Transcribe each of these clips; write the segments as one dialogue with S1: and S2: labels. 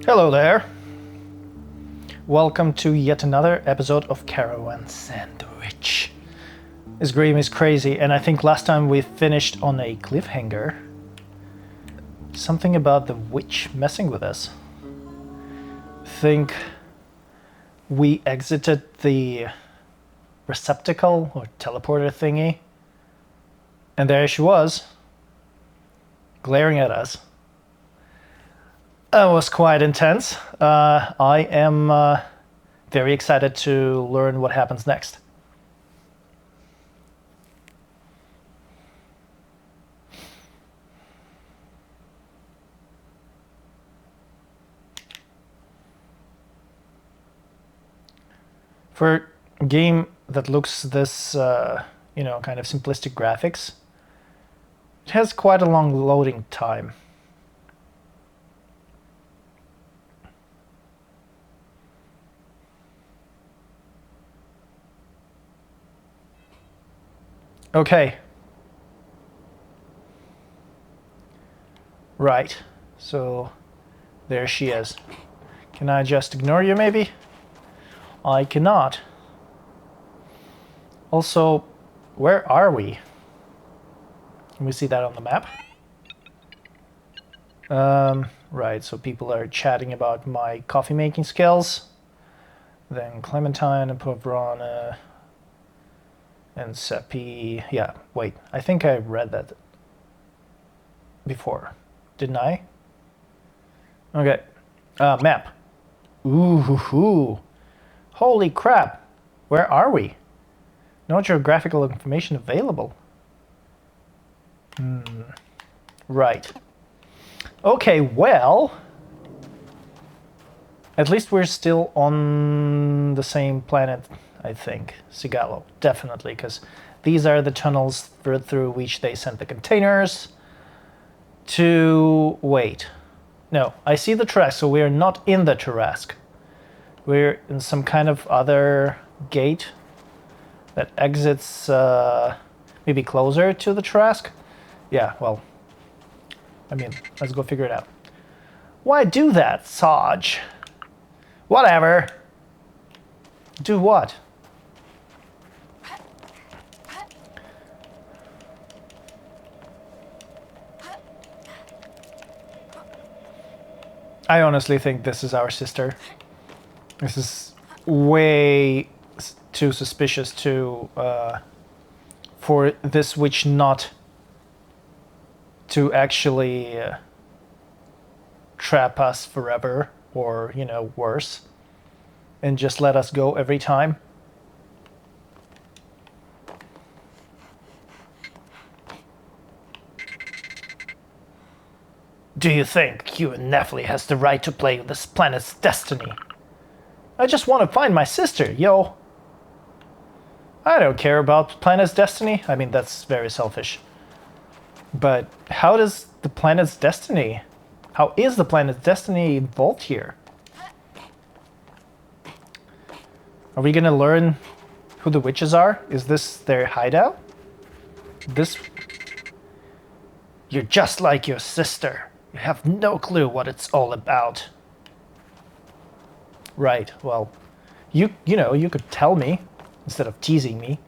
S1: Hello there. Welcome to yet another episode of Caravan SandWitch. This game is crazy, and I think last time we finished on a cliffhanger. Something about the witch messing with us. Think we exited the receptacle or teleporter thingy, and there she was, glaring at us. That was quite intense. I am very excited to learn what happens next. For a game that looks this, kind of simplistic graphics, it has quite a long loading time. Okay. Right. So there she is. Can I just ignore you maybe? I cannot. Also, where are we? Can we see that on the map? Right, so people are chatting about my coffee making skills. Then Clementine and Povrana and Seppi. Yeah, wait, I think I read that before. Didn't I? Okay. Map. Ooh. Holy crap. Where are we? No geographical information available. Right. Okay, well, at least we're still on the same planet, I think. Sigalo, definitely, because these are the tunnels through which they sent the containers to... Wait. No, I see the Tarrasque, so we're not in the Tarrasque. We're in some kind of other gate that exits maybe closer to the Tarrasque. Yeah, well, I mean, let's go figure it out. Why do that, Sarge? Whatever. Do what? I honestly think this is our sister. This is way too suspicious for this witch not to actually trap us forever, or, worse, and just let us go every time. Do you think you and Nephilim has the right to play with this planet's destiny? I just want to find my sister, yo. I don't care about planet's destiny. I mean, that's very selfish. But how is the planet's destiny involved here? Are we gonna learn who the witches are? Is this their hideout? You're just like your sister. You have no clue what it's all about. Right, well, you could tell me instead of teasing me.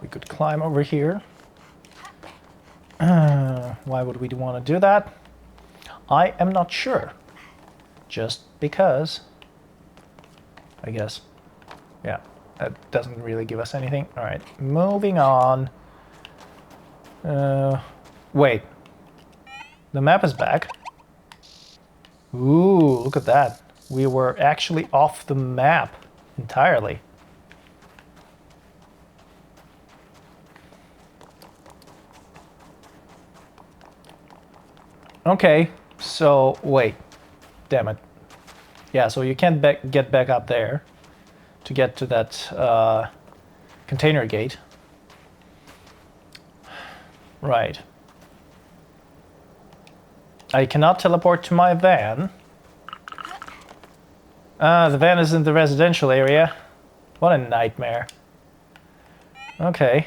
S1: We could climb over here. Why would we want to do that? I am not sure. Just because, I guess. Yeah, that doesn't really give us anything. All right, moving on. Wait. The map is back. Ooh, look at that. We were actually off the map entirely. Okay, so wait. Damn it. Yeah, so you can't get back up there to get to that container gate. Right. I cannot teleport to my van. The van is in the residential area. What a nightmare. Okay.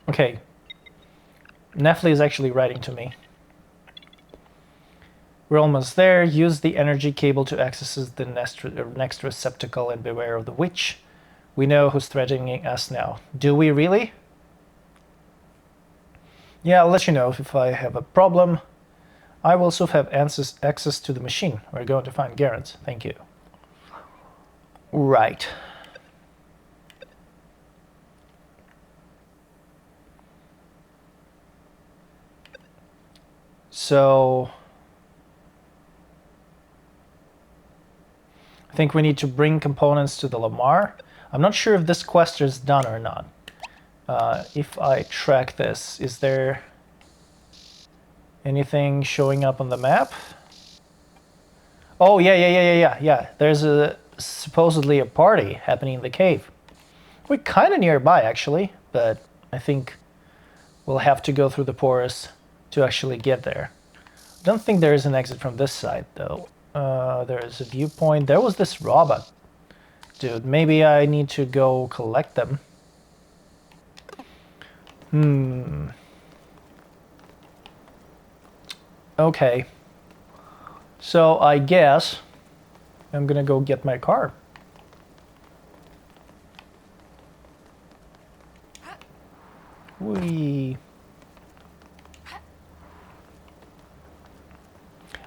S1: Okay. Nefli is actually writing to me. We're almost there. Use the energy cable to access the next receptacle and beware of the witch. We know who's threatening us now. Do we really? Yeah, I'll let you know if I have a problem. I will also have access to the machine. We're going to find Garant. Thank you. Right. So I think we need to bring components to the Lamar. I'm not sure if this quest is done or not. If I track this, is there anything showing up on the map? Oh, yeah. There's supposedly a party happening in the cave. We're kind of nearby, actually, but I think we'll have to go through the porous to actually get there. I don't think there is an exit from this side, though. There is a viewpoint. There was this robot. Dude, maybe I need to go collect them. Okay. So I guess I'm gonna go get my car. Whee.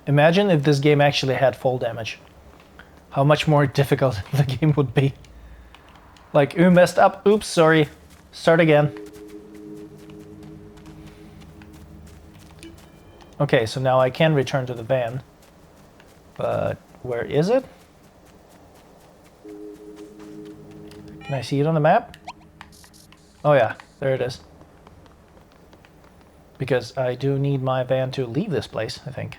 S1: Imagine if this game actually had fall damage. How much more difficult the game would be. Like, ooh, messed up. Oops, sorry. Start again. Okay, so now I can return to the van. But where is it? Can I see it on the map? Oh yeah, there it is. Because I do need my van to leave this place, I think.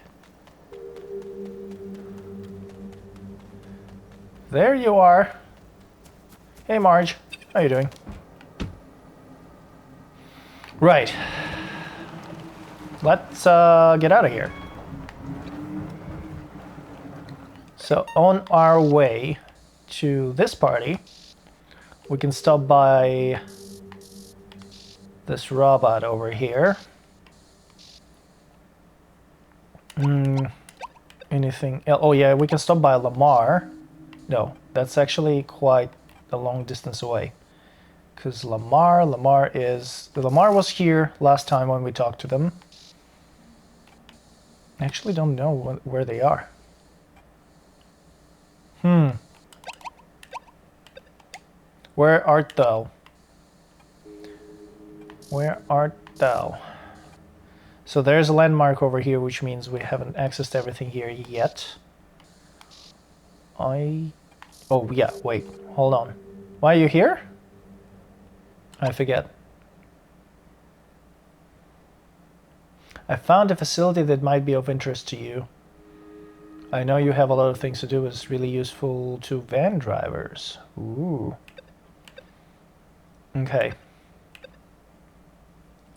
S1: There you are. Hey Marge, how you doing? Right. Let's get out of here. So on our way to this party, we can stop by this robot over here. Anything else? Oh yeah, we can stop by Lamar. No, that's actually quite a long distance away. Because Lamar was here last time when we talked to them. I actually don't know where they are. Where art thou? Where art thou? So there's a landmark over here, which means we haven't accessed everything here yet. Oh yeah, wait, hold on. Why are you here? I forget. I found a facility that might be of interest to you. I know you have a lot of things to do. It's really useful to van drivers. Ooh. Okay.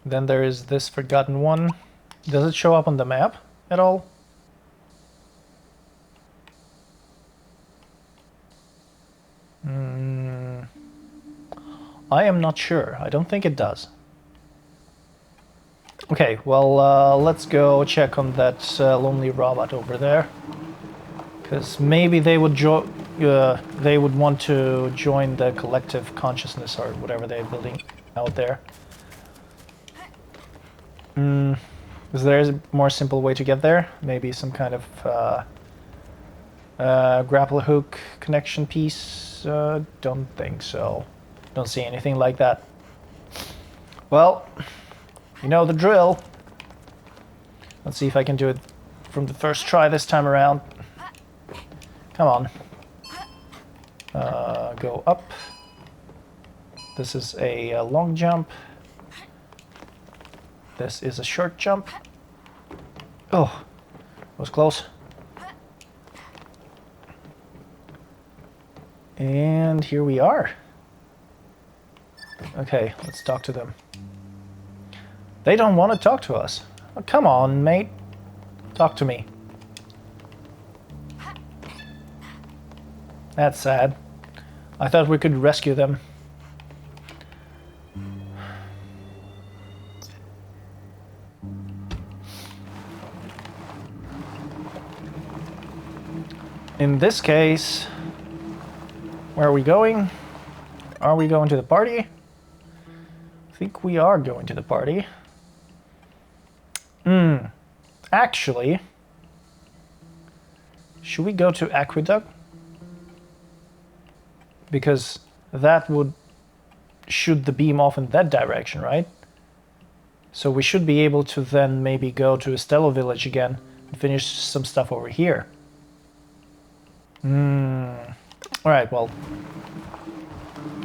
S1: Then there is this forgotten one. Does it show up on the map at all? I am not sure. I don't think it does. Okay, well, let's go check on that lonely robot over there. Because maybe they would want to join the collective consciousness or whatever they're building out there. Is there a more simple way to get there? Maybe some kind of grapple hook connection piece? Don't think so. Don't see anything like that. Well, you know the drill. Let's see if I can do it from the first try this time around. Come on. Go up. This is a long jump. This is a short jump. Oh, was close. And here we are. Okay, let's talk to them. They don't want to talk to us. Oh, come on, mate. Talk to me. That's sad. I thought we could rescue them. In this case, where are we going? Are we going to the party? I think we are going to the party. Actually, should we go to Aqueduct? Because that would shoot the beam off in that direction, right? So we should be able to then maybe go to Estella Village again and finish some stuff over here. Alright, well,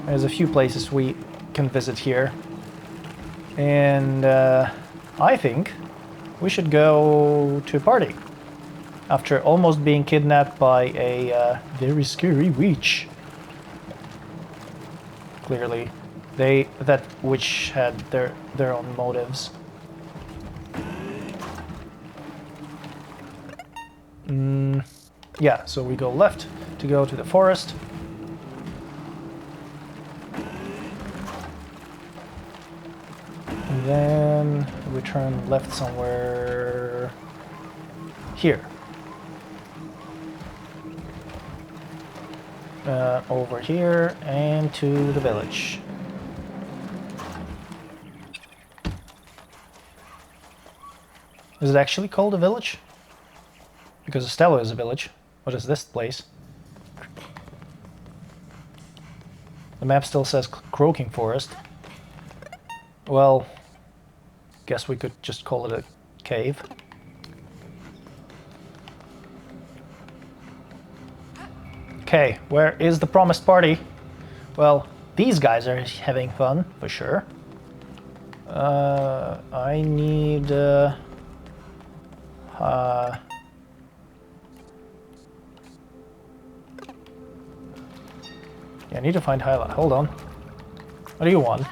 S1: there's a few places we can visit here. And I think we should go to a party. After almost being kidnapped by a very scary witch. Clearly, that witch had their own motives. Yeah, so we go left to go to the forest. And then we turn left somewhere here. Over here and to the village. Is it actually called a village? Because Estella is a village. What is this place? The map still says Croaking Forest. Well, guess we could just call it a cave. Okay, where is the promised party? Well, these guys are having fun, for sure. I need... Yeah, I need to find Hyla. Hold on. What do you want?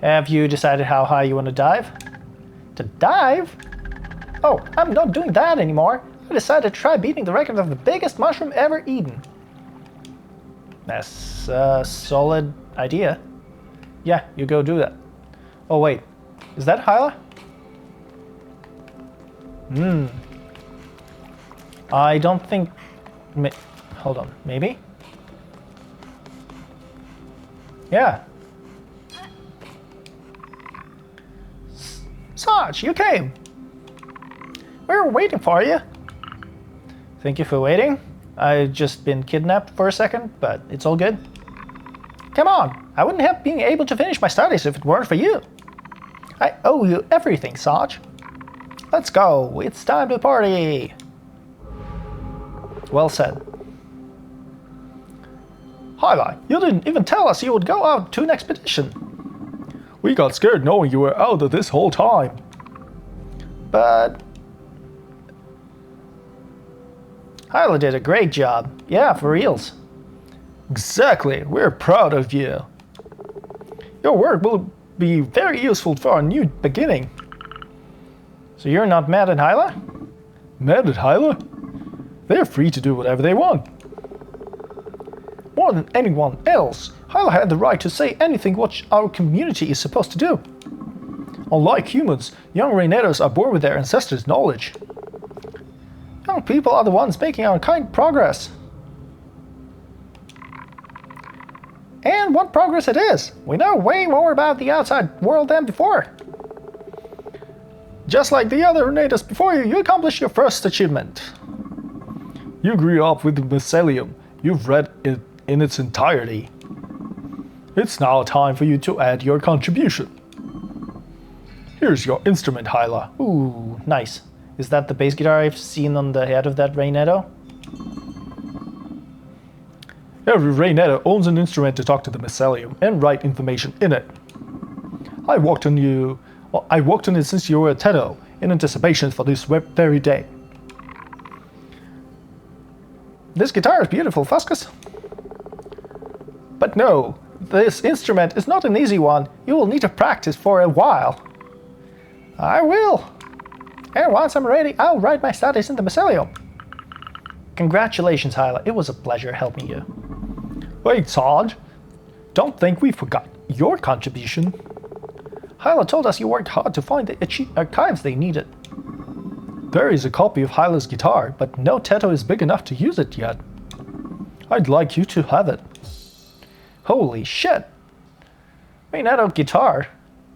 S1: Have you decided how high you want to dive? To dive? Oh, I'm not doing that anymore. I decided to try beating the record of the biggest mushroom ever eaten. That's a solid idea. Yeah, you go do that. Oh wait, is that Hyla? I don't think... Hold on, maybe? Yeah. Sarge, you came! We were waiting for you. Thank you for waiting. I've just been kidnapped for a second, but it's all good. Come on, I wouldn't have been able to finish my studies if it weren't for you. I owe you everything, Sarge. Let's go, it's time to party. Well said. Hyla, you didn't even tell us you would go out to an expedition. We got scared knowing you were out of this whole time. But... Hyla did a great job. Yeah, for reals. Exactly, we're proud of you. Your work will be very useful for our new beginning. So you're not mad at Hyla? Mad at Hyla? They're free to do whatever they want. More than anyone else, Hyla had the right to say anything what our community is supposed to do. Unlike humans, young Raineros are born with their ancestors' knowledge. Young people are the ones making our kind progress. And what progress it is! We know way more about the outside world than before. Just like the other natives before you, you accomplished your first achievement. You grew up with the mycelium. You've read it in its entirety. It's now time for you to add your contribution. Here's your instrument, Hyla. Ooh, nice. Is that the bass guitar I've seen on the head of that Rainetto? Every Rainetto owns an instrument to talk to the mycelium and write information in it. I worked on it since you were a Teto, in anticipation for this very day. This guitar is beautiful, Fuscus. But no, this instrument is not an easy one. You will need to practice for a while. I will. And once I'm ready, I'll write my studies in the mycelium. Congratulations, Hyla. It was a pleasure helping you. Wait, Sarge. Don't think we forgot your contribution. Hyla told us you worked hard to find the archives they needed. There is a copy of Hyla's guitar, but no Teto is big enough to use it yet. I'd like you to have it. Holy shit! Renato guitar.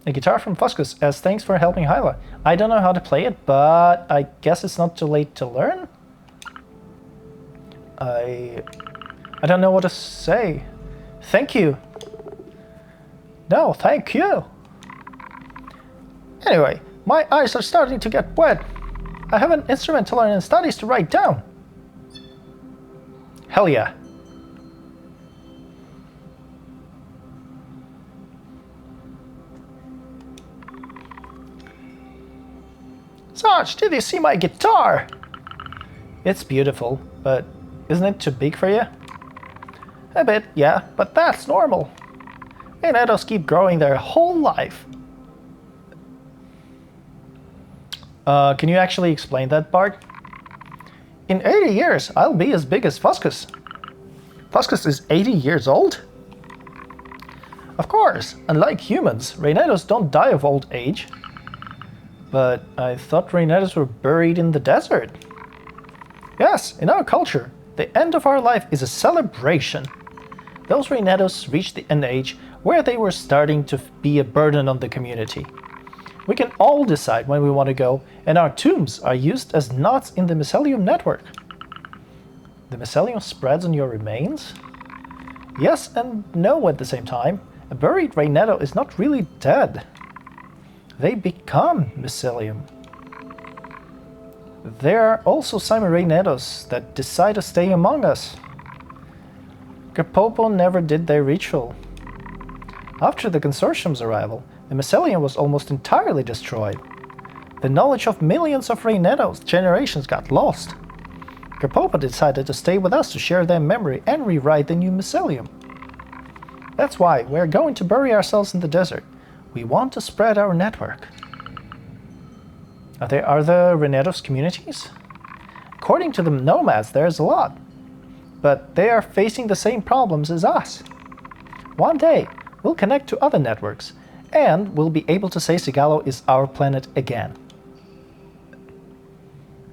S1: A guitar from Fuscus, as thanks for helping Hyla. I don't know how to play it, but I guess it's not too late to learn? I don't know what to say. Thank you. No, thank you. Anyway, my eyes are starting to get wet. I have an instrument to learn and studies to write down. Hell yeah. Sarge, did you see my guitar? It's beautiful, but isn't it too big for you? A bit, yeah, but that's normal. Renatos keep growing their whole life. Can you actually explain that, Bart? In 80 years, I'll be as big as Fuscus. Fuscus is 80 years old? Of course, unlike humans, Renatos don't die of old age. But I thought Renatos were buried in the desert. Yes, in our culture, the end of our life is a celebration. Those Renatos reached the end age where they were starting to be a burden on the community. We can all decide when we want to go, and our tombs are used as knots in the mycelium network. The mycelium spreads on your remains? Yes and no at the same time. A buried Renato is not really dead. They become mycelium. There are also some Renatos that decide to stay among us. Kerpopo never did their ritual. After the consortium's arrival, the mycelium was almost entirely destroyed. The knowledge of millions of Renatos generations got lost. Kerpopo decided to stay with us to share their memory and rewrite the new mycelium. That's why we're going to bury ourselves in the desert. We want to spread our network. Are there other Renatos communities? According to the nomads, there's a lot. But they are facing the same problems as us. One day, we'll connect to other networks, and we'll be able to say Sigalo is our planet again.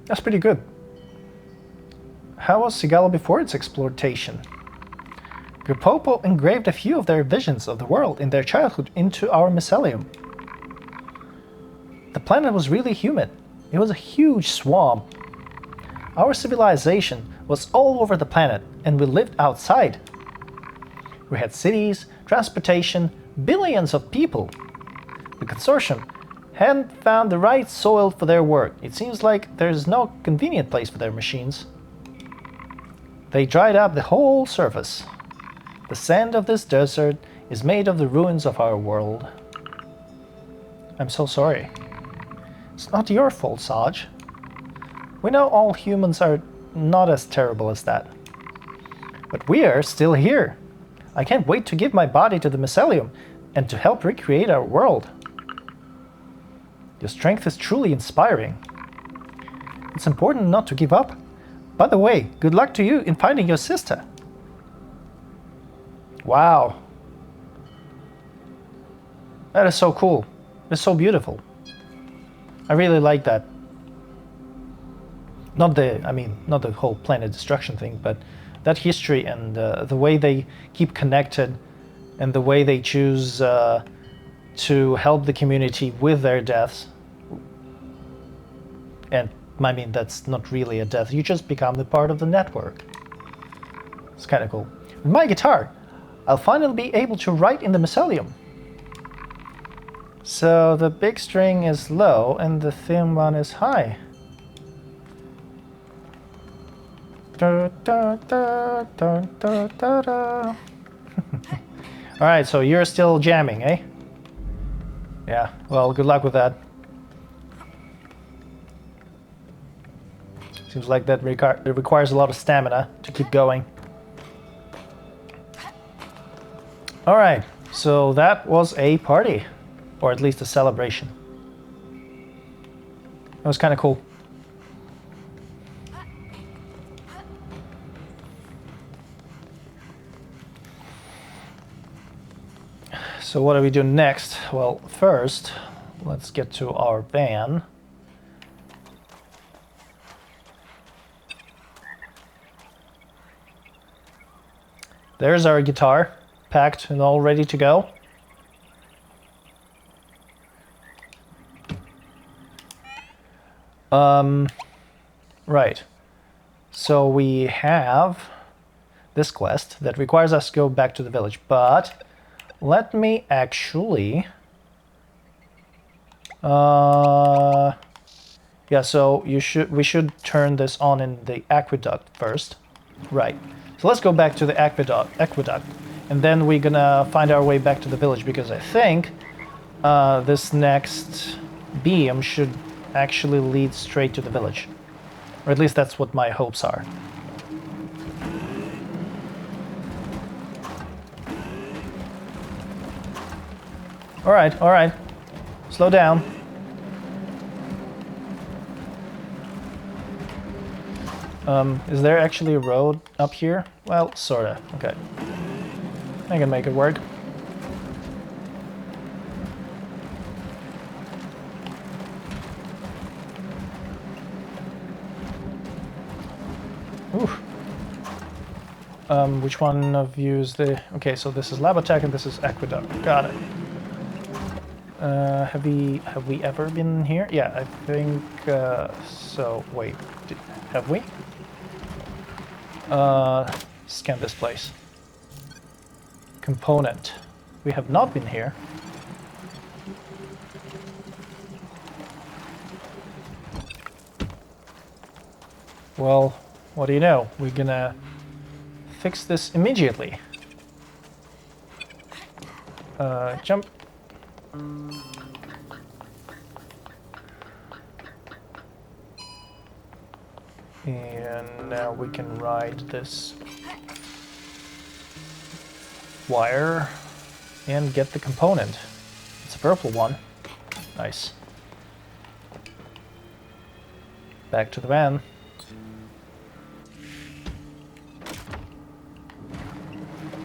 S1: That's pretty good. How was Sigalo before its exploitation? Kerpopo engraved a few of their visions of the world in their childhood into our mycelium. The planet was really humid. It was a huge swamp. Our civilization was all over the planet, and we lived outside. We had cities, transportation, billions of people. The consortium hadn't found the right soil for their work. It seems like there's no convenient place for their machines. They dried up the whole surface. The sand of this desert is made of the ruins of our world. I'm so sorry. It's not your fault, Sarge. We know all humans are not as terrible as that. But we are still here. I can't wait to give my body to the mycelium and to help recreate our world. Your strength is truly inspiring. It's important not to give up. By the way, good luck to you in finding your sister. Wow. That is so cool. It's so beautiful. I really like that. Not the whole planet destruction thing, but that history and the way they keep connected and the way they choose to help the community with their deaths. And I mean, that's not really a death. You just become the part of the network. It's kind of cool. With my guitar, I'll finally be able to write in the mycelium. So the big string is low and the thin one is high. Da, da, da, da, da, da, da. Alright, so you're still jamming, eh? Yeah, well, good luck with that. Seems like that requires a lot of stamina to keep going. Alright, so that was a party. Or at least a celebration. That was kind of cool. So what do we do next? Well, first, let's get to our van. There's our guitar, packed and all ready to go. Right. So we have this quest that requires us to go back to the village, but let me actually... yeah, so we should turn this on in the aqueduct first. Right. So let's go back to the aqueduct, and then we're gonna find our way back to the village, because I think this next beam should actually lead straight to the village. Or at least that's what my hopes are. Alright, alright. Slow down. Is there actually a road up here? Well, sorta. Okay. I can make it work. Oof. Which one of you is the... Okay, so this is Labotech and this is Aqueduct. Got it. Have we ever been here? Yeah, I think so. Wait, have we? Scan this place. Component. We have not been here. Well, what do you know? We're gonna fix this immediately. Jump. And now we can ride this wire and get the component. It's a purple one. Nice. Back to the van.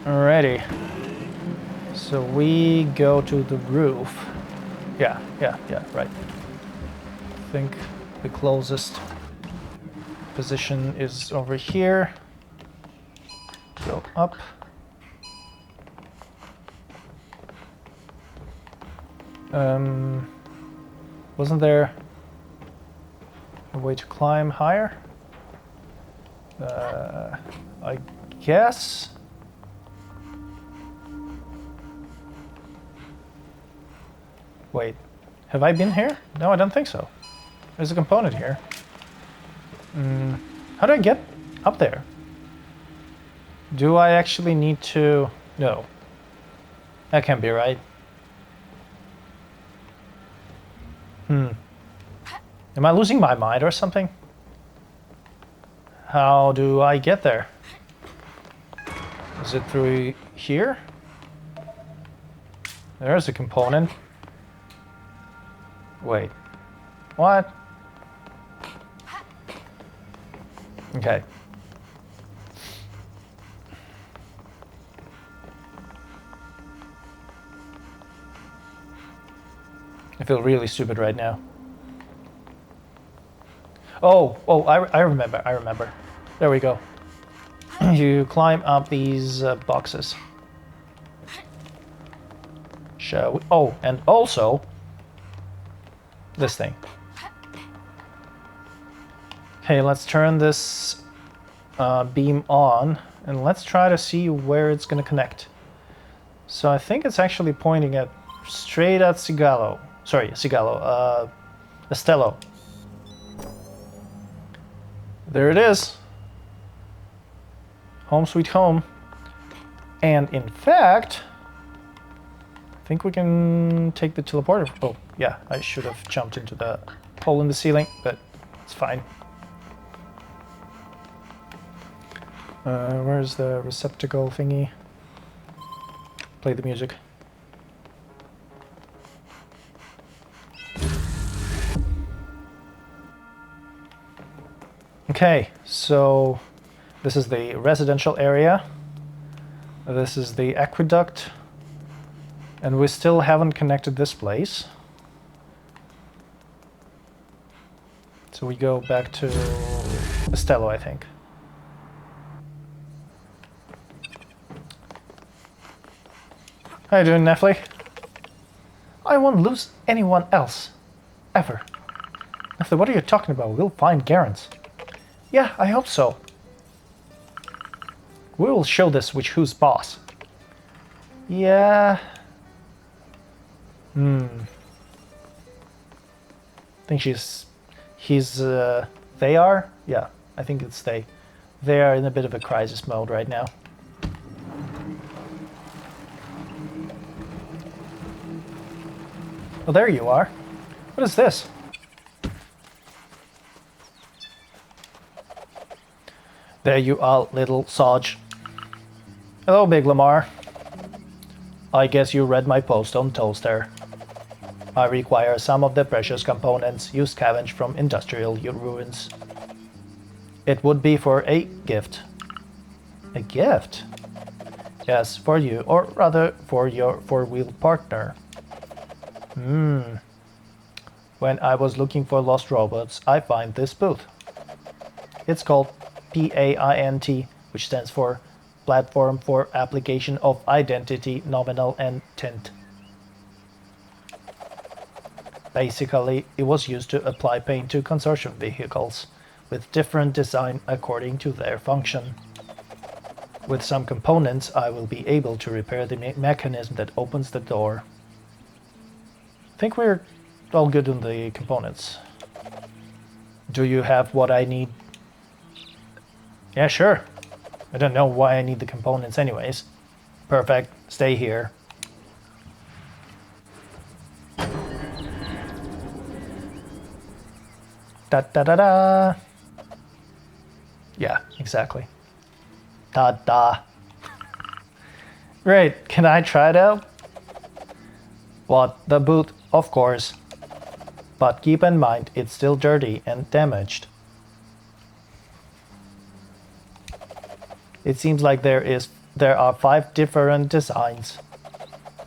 S1: Alrighty. So we go to the roof. Yeah, right. I think the closest position is over here. Go up. Wasn't there a way to climb higher? I guess. Wait, have I been here? No, I don't think so. There's a component here. How do I get up there? Do I actually need to... No. That can't be right. Am I losing my mind or something? How do I get there? Is it through here? There's a component. Wait. What? Okay. I feel really stupid right now. Oh, I remember. There we go. You climb up these boxes. Shall we? Oh, and also this thing. Okay, let's turn this beam on and let's try to see where it's going to connect. So I think it's actually pointing at straight at Estello. There it is. Home sweet home. And in fact, I think we can take the teleporter. Oh, yeah, I should have jumped into the hole in the ceiling, but it's fine. Where's the receptacle thingy? Play the music. Okay, so this is the residential area. This is the aqueduct. And we still haven't connected this place. So we go back to Estello, I think. How you doing, Nefli? I won't lose anyone else. Ever. Nefli, what are you talking about? We'll find Garance. Yeah, I hope so. We will show this witch who's boss. Yeah. I think they are? Yeah, I think it's they. They are in a bit of a crisis mode right now. Oh, there you are. What is this? There you are, little Sarge. Hello, Big Lamar. I guess you read my post on Toaster. I require some of the precious components you scavenged from industrial ruins. It would be for a gift. A gift? Yes, for you, or rather for your four-wheel partner. When I was looking for lost robots, I find this booth. It's called PAINT, which stands for Platform for Application of Identity, Nominal and Tint. Basically, it was used to apply paint to consortium vehicles, with different design according to their function. With some components, I will be able to repair the mechanism that opens the door. I think we're all good on the components. Do you have what I need? Yeah, sure. I don't know why I need the components anyways. Perfect. Stay here. Da da da da. Yeah, exactly. Da da. Great. Can I try it out? What? The boot? Of course. But keep in mind, it's still dirty and damaged. It seems like there are 5 different designs.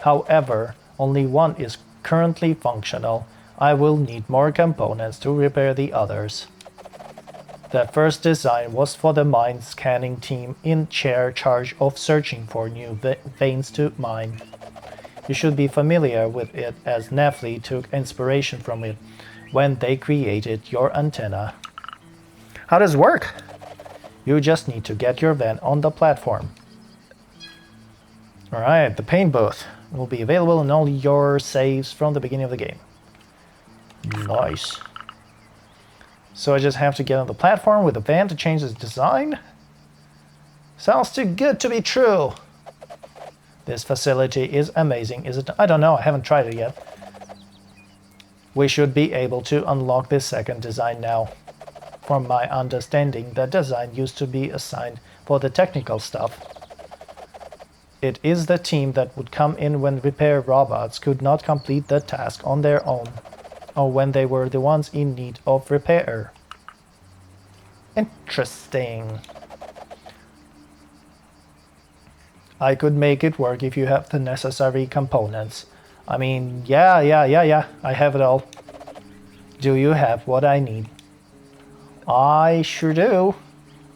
S1: However, only one is currently functional. I will need more components to repair the others. The first design was for the mine scanning team in charge of searching for new veins to mine. You should be familiar with it, as Nefli took inspiration from it when they created your antenna. How does it work? You just need to get your van on the platform. Alright, the paint booth will be available in all your saves from the beginning of the game. Nice. So I just have to get on the platform with the van to change its design? Sounds too good to be true. This facility is amazing, is it? I don't know, I haven't tried it yet. We should be able to unlock this second design now. From my understanding, that design used to be assigned for the technical stuff. It is the team that would come in when repair robots could not complete the task on their own, or when they were the ones in need of repair. Interesting. I could make it work if you have the necessary components. I mean, yeah, I have it all. Do you have what I need? I sure do.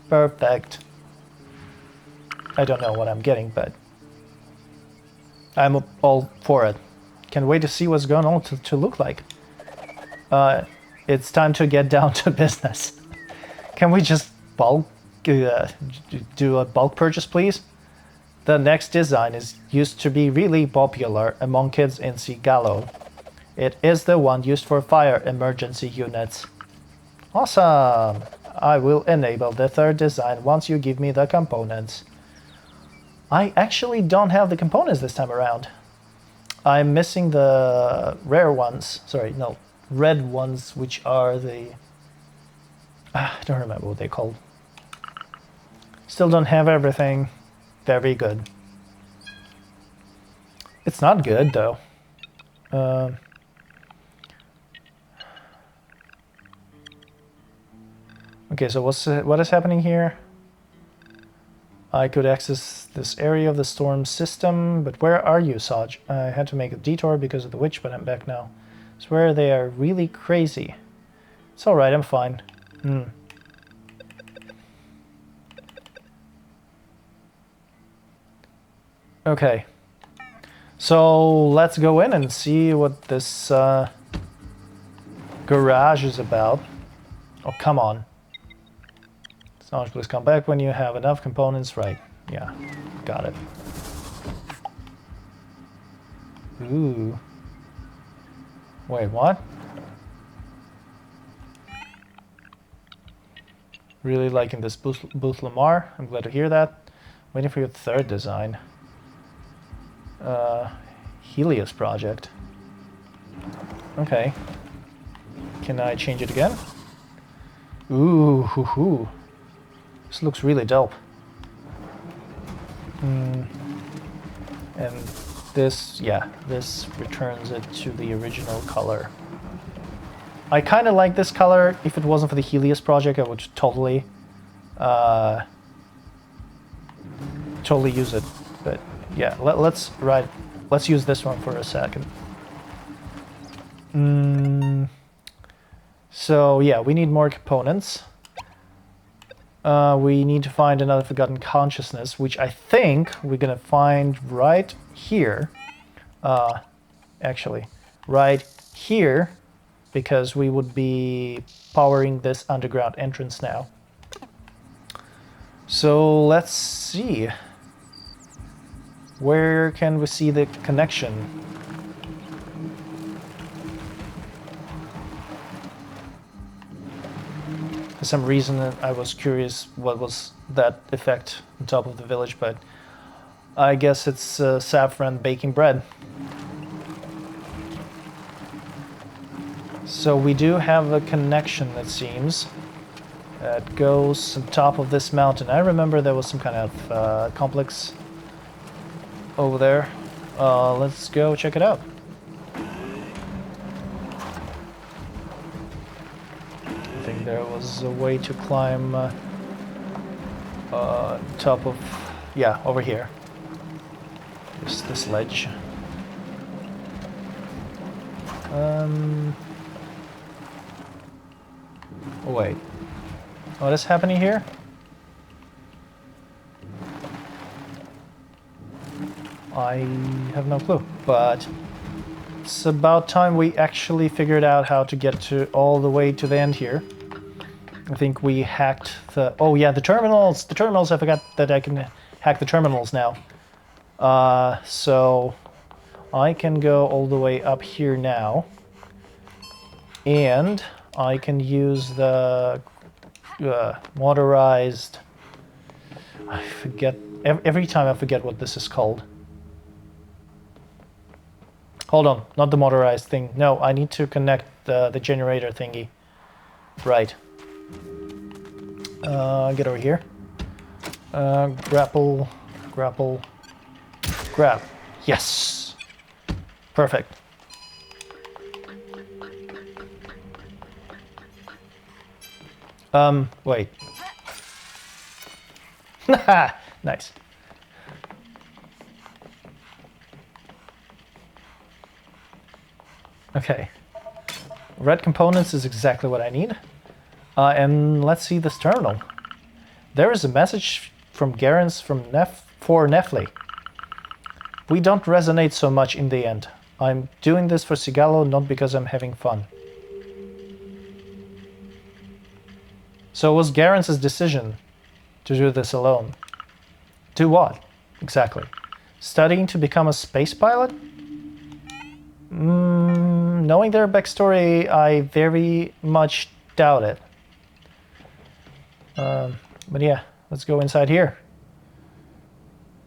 S1: Perfect. I don't know what I'm getting, but I'm all for it. Can't wait to see what's going on to look like. It's time to get down to business. Can we just bulk do a bulk purchase, please? The next design used to be really popular among kids in Sigalo. It is the one used for fire emergency units. Awesome! I will enable the third design once you give me the components. I actually don't have the components this time around. I'm missing the rare ones. Sorry, no, red ones, which are the... I don't remember what they're called. Still don't have everything. Very good. It's not good, though. Okay, so what is happening here? I could access this area of the storm system, but where are you, Saj? I had to make a detour because of the witch, but I'm back now. I swear they are really crazy. It's alright, I'm fine. Okay. So let's go in and see what this garage is about. Oh, come on. Saj, please come back when you have enough components. Right. Yeah. Got it. Ooh. Wait, what? Really liking this Booth Lamar. I'm glad to hear that. Waiting for your third design. Helios project. Okay. Can I change it again? Ooh, hoo hoo. This looks really dope. And this, yeah, this returns it to the original color. I kind of like this color. If it wasn't for the Helios project, I would totally use it. But yeah, let's use this one for a second. So yeah, we need more components. We need to find another forgotten consciousness, which I think we're gonna find right here. Actually, right here, because we would be powering this underground entrance now. So let's see. Where can we see the connection? For some reason I was curious what was that effect on top of the village, but I guess it's saffron baking bread. So we do have a connection, it seems, that goes on top of this mountain. I remember there was some kind of complex over there. Let's go check it out. I think there was a way to climb top of, yeah, over here. Just this ledge. Oh, wait. What is happening here? I have no clue, but it's about time we actually figured out how to get to all the way to the end here. I think we hacked the... Oh yeah, the terminals! The terminals, I forgot that I can hack the terminals now. So I can go all the way up here now. And I can use the motorized... I forget... Every time I forget what this is called. Hold on, not the motorized thing. No, I need to connect the generator thingy. Right. Get over here. Grapple, grapple, grab. Yes! Perfect. Wait. Nice. Okay. Red components is exactly what I need. And let's see this terminal. There is a message from Garance for Nefli. We don't resonate so much in the end. I'm doing this for Sigalo, not because I'm having fun. So it was Garance's decision to do this alone. Do what, exactly? Studying to become a space pilot? Knowing their backstory, I very much doubt it. But yeah, let's go inside here.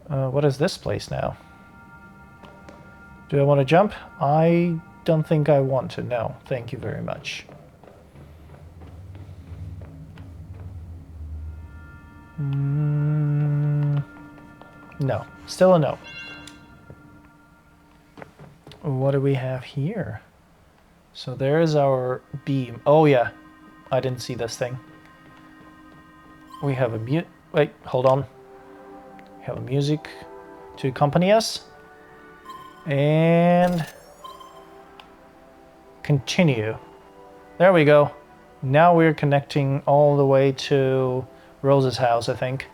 S1: What is this place now? Do I want to jump? I don't think I want to, no. Thank you very much. No, still a no. What do we have here? So there is our beam. Oh yeah, I didn't see this thing. We have a mute. Wait, hold on. have music to accompany us. And continue. There we go. Now we're connecting all the way to Rose's house, I think.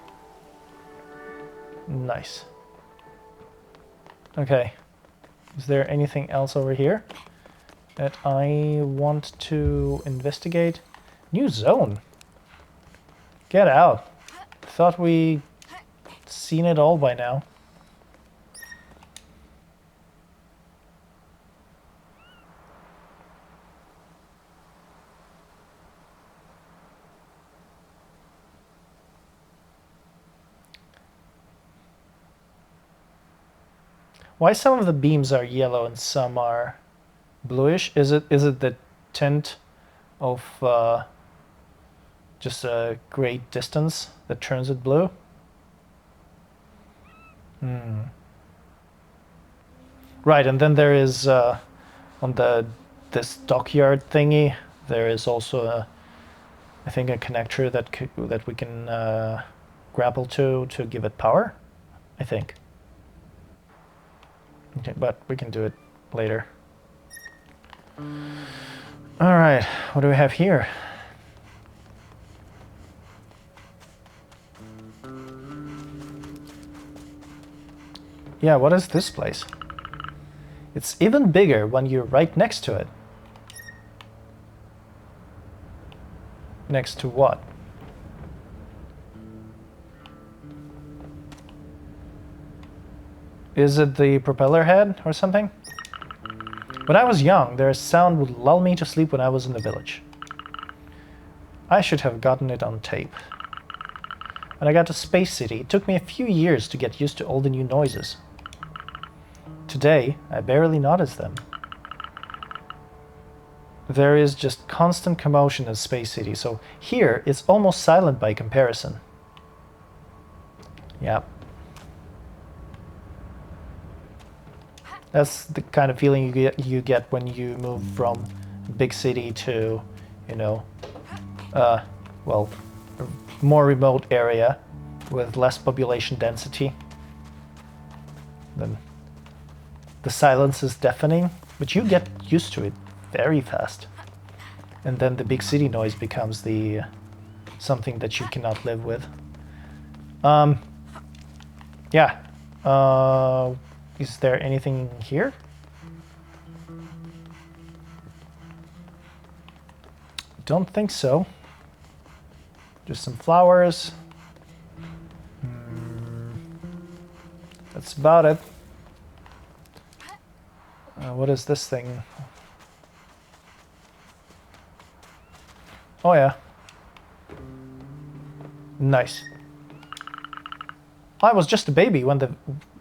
S1: Nice. Okay. Is there anything else over here that I want to investigate? New zone. Get out. Thought we seen it all by now. Why some of the beams are yellow and some are bluish? Is it the tint of just a great distance that turns it blue? Right, and then there is on this dockyard thingy, there is also I think a connector that we can grapple to give it power, I think. Okay, but we can do it later. All right, what do we have here? Yeah, what is this place? It's even bigger when you're right next to it. Next to what? Is it the propeller head or something? When I was young, their sound would lull me to sleep when I was in the village. I should have gotten it on tape. When I got to Space City, it took me a few years to get used to all the new noises. Today, I barely notice them. There is just constant commotion in Space City, so here it's almost silent by comparison. Yeah. That's the kind of feeling you get when you move from a big city to, you know, well, a more remote area with less population density. Then the silence is deafening, but you get used to it very fast. And then the big city noise becomes the something that you cannot live with. Yeah. Is there anything here? Don't think so. Just some flowers. That's about it. What is this thing? Oh yeah. Nice. I was just a baby when the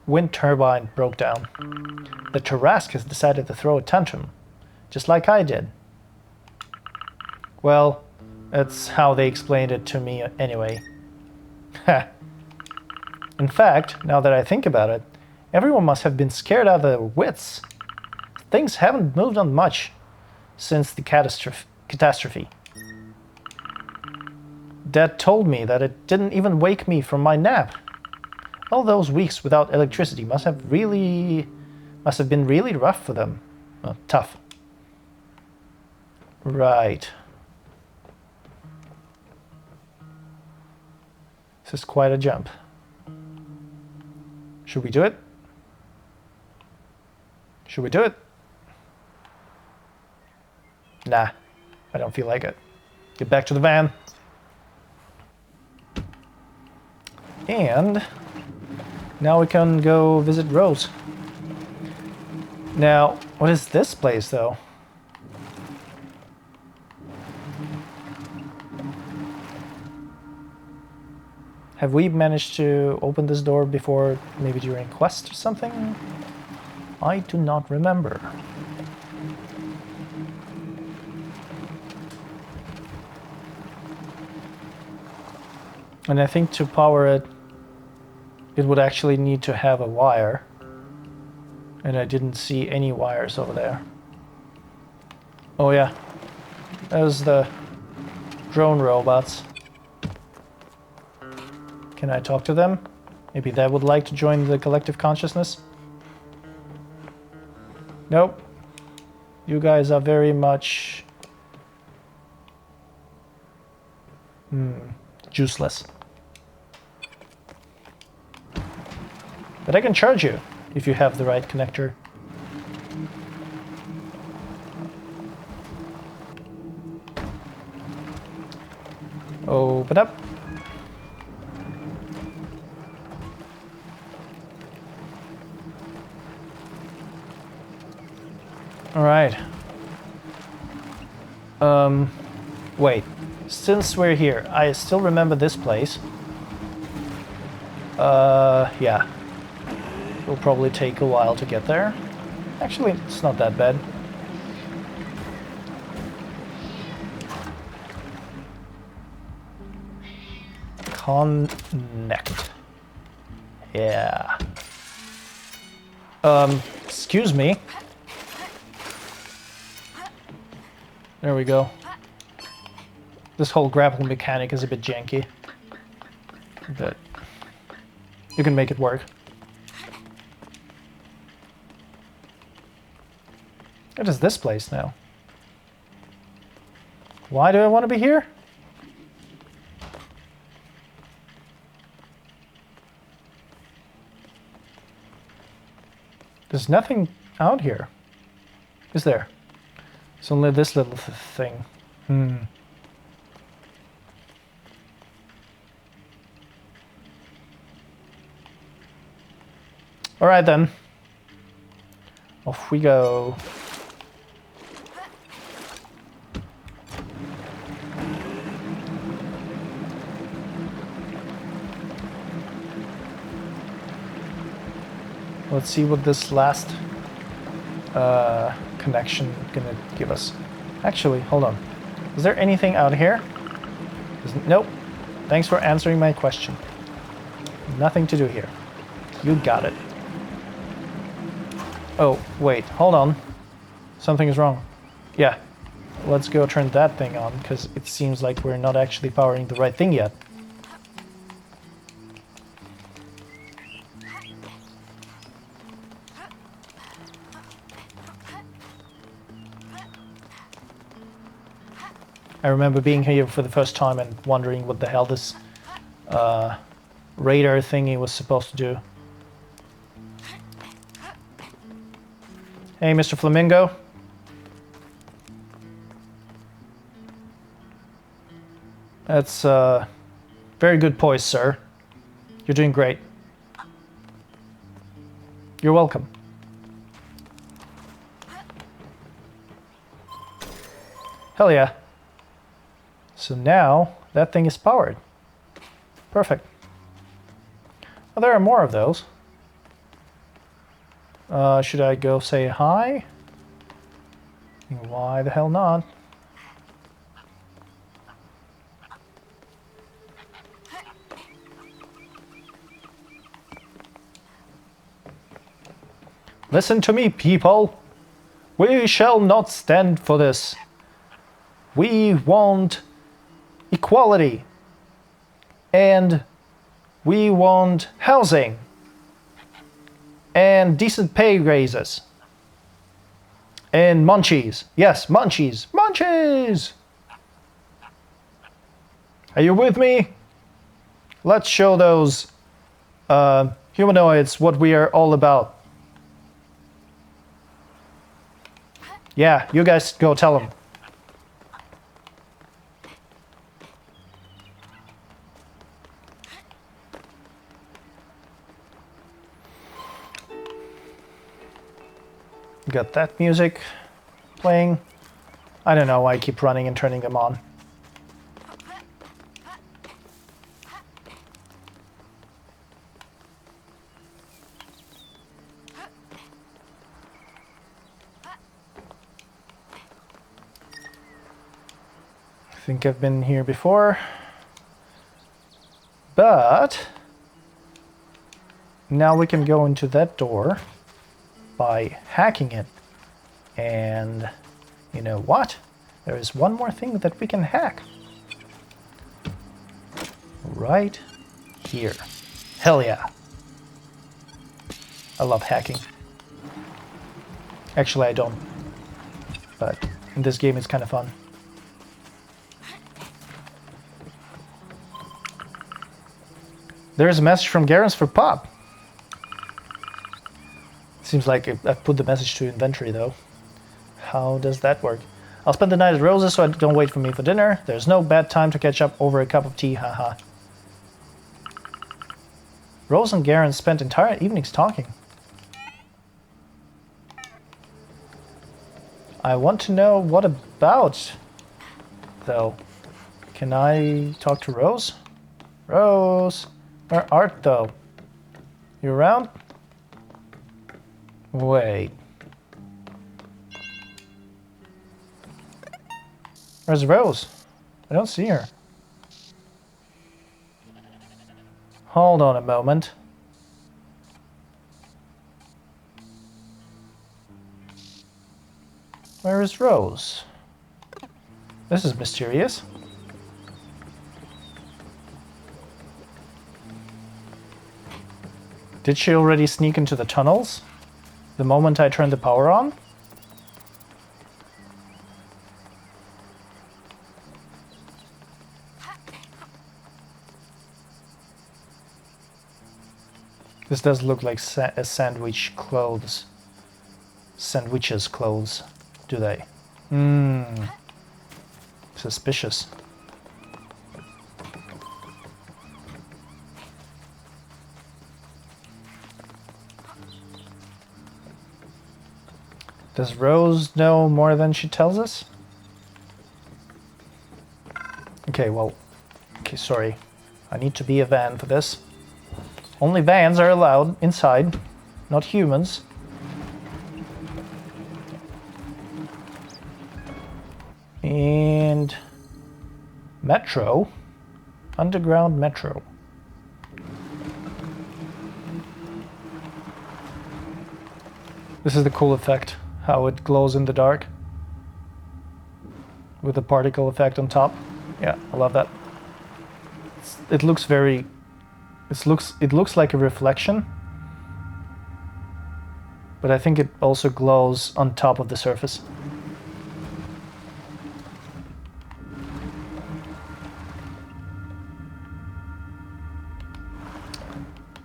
S1: wind turbine broke down. The Tarrasque has decided to throw a tantrum, just like I did. Well, that's how they explained it to me anyway. In fact, now that I think about it, everyone must have been scared out of their wits. Things haven't moved on much since the catastrophe. Dad told me that it didn't even wake me from my nap. All those weeks without electricity must have been really rough for them. Tough. Right. This is quite a jump. Should we do it? Should we do it? Nah, I don't feel like it. Get back to the van. And now we can go visit Rose. Now, what is this place, though? Have we managed to open this door before, maybe during quest or something? I do not remember. And I think to power it, it would actually need to have a wire. And I didn't see any wires over there. Oh yeah, those the drone robots. Can I talk to them? Maybe that would like to join the collective consciousness? Nope. You guys are very much... juiceless. But I can charge you if you have the right connector. Open up. All right. Wait. Since we're here, I still remember this place. Yeah. It'll probably take a while to get there. Actually, it's not that bad. Connect. Yeah. Excuse me. There we go. This whole grapple mechanic is a bit janky, but you can make it work. What is this place now? Why do I want to be here? There's nothing out here, is there? It's only this little thing. All right then. Off we go. Let's see what this last connection gonna give us. Actually, hold on. Is there anything out here? Nope. Thanks for answering my question. Nothing to do here. You got it. Oh, wait, hold on. Something is wrong. Yeah. Let's go turn that thing on, because it seems like we're not actually powering the right thing yet. I remember being here for the first time and wondering what the hell this radar thingy was supposed to do. Hey, Mr. Flamingo. That's very good poise, sir. You're doing great. You're welcome. Hell yeah. So now that thing is powered. Perfect. Well, there are more of those. Should I go say hi? Why the hell not? Listen to me, people. We shall not stand for this. We want equality. And we want housing. And decent pay raises. And munchies. Yes, munchies. Munchies! Are you with me? Let's show those humanoids what we are all about. Yeah, you guys go tell them. Got that music playing. I don't know why I keep running and turning them on. I think I've been here before. But now we can go into that door by hacking it. And you know what? There is one more thing that we can hack. Right here. Hell yeah. I love hacking. Actually, I don't. But in this game, it's kind of fun. There's a message from Garance for Pop. Seems like I've put the message to inventory, though. How does that work? I'll spend the night at Rose's, so don't wait for me for dinner. There's no bad time to catch up over a cup of tea, haha. Rose and Garance spent entire evenings talking. I want to know what about, though. Can I talk to Rose? Rose, where art thou? You around? Wait. Where's Rose? I don't see her. Hold on a moment. Where is Rose? This is mysterious. Did she already sneak into the tunnels the moment I turned the power on? This does look like a sandwich clothes. Sandwiches clothes, do they? Suspicious. Does Rose know more than she tells us? Okay, well... Okay, sorry. I need to be a van for this. Only vans are allowed inside, not humans. And... Metro. Underground metro. This is the cool effect. How it glows in the dark. With a particle effect on top. Yeah, I love that. It looks very... It looks like a reflection, but I think it also glows on top of the surface.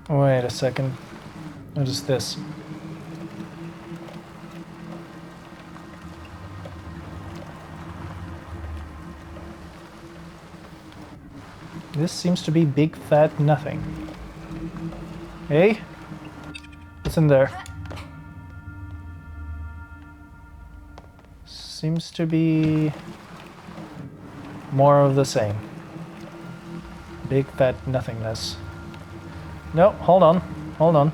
S1: Wait a second. What is this? This seems to be big fat nothing. Hey? What's in there? Seems to be more of the same. Big fat nothingness. No, hold on. Hold on.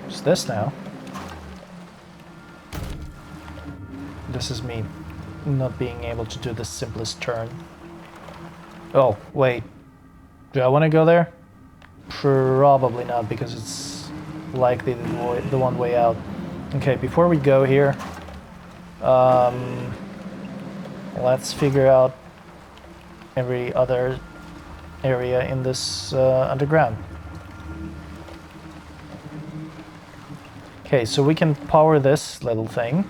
S1: What's this now? This is me not being able to do the simplest turn. Oh, wait. Do I want to go there? Probably not, because it's likely the one way out. Okay, before we go here, let's figure out every other area in this underground. Okay, so we can power this little thing.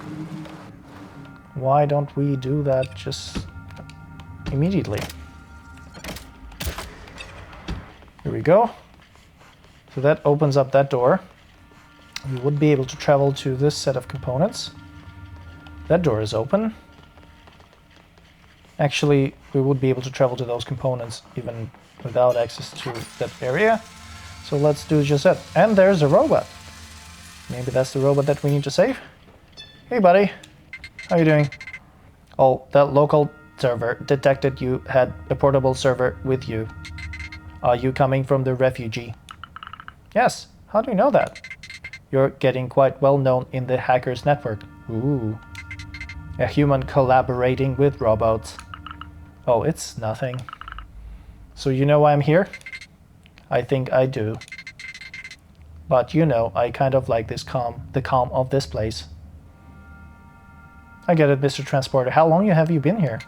S1: Why don't we do that just immediately? Here we go. So that opens up that door. We would be able to travel to this set of components. That door is open. Actually, we would be able to travel to those components even without access to that area. So let's do just that. And there's a robot. Maybe that's the robot that we need to save. Hey, buddy. How you doing? Oh, that local server detected you had a portable server with you. Are you coming from the refugee? Yes. How do you know that? You're getting quite well known in the hackers network. Ooh. A human collaborating with robots. Oh, it's nothing. So you know why I'm here? I think I do. But you know, I kind of like this the calm of this place. I get it, Mr. Transporter. How long have you been here?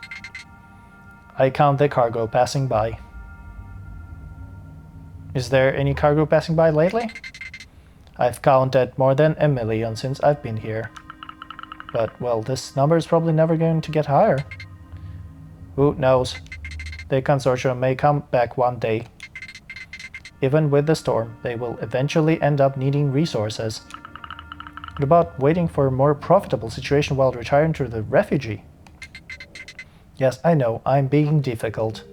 S1: I count the cargo passing by. Is there any cargo passing by lately? I've counted more than 1,000,000 since I've been here. But, well, this number is probably never going to get higher. Who knows? The consortium may come back one day. Even with the storm, they will eventually end up needing resources. What about waiting for a more profitable situation while retiring to the refugee? Yes, I know, I'm being difficult.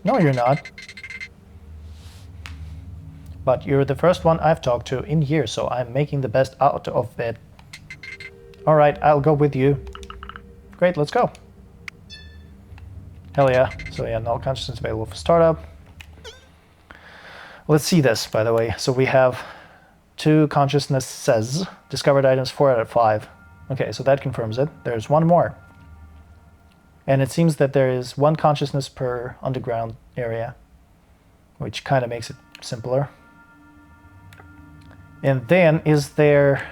S1: No, you're not. But you're the first one I've talked to in years, so I'm making the best out of it. Alright, I'll go with you. Great, let's go. Hell yeah. So yeah, null consciousness available for startup. Let's see this, by the way. So we have 2 consciousnesses. Discovered items 4 out of 5. Okay, so that confirms it. There's one more. And it seems that there is 1 consciousness per underground area, which kind of makes it simpler. And then is there...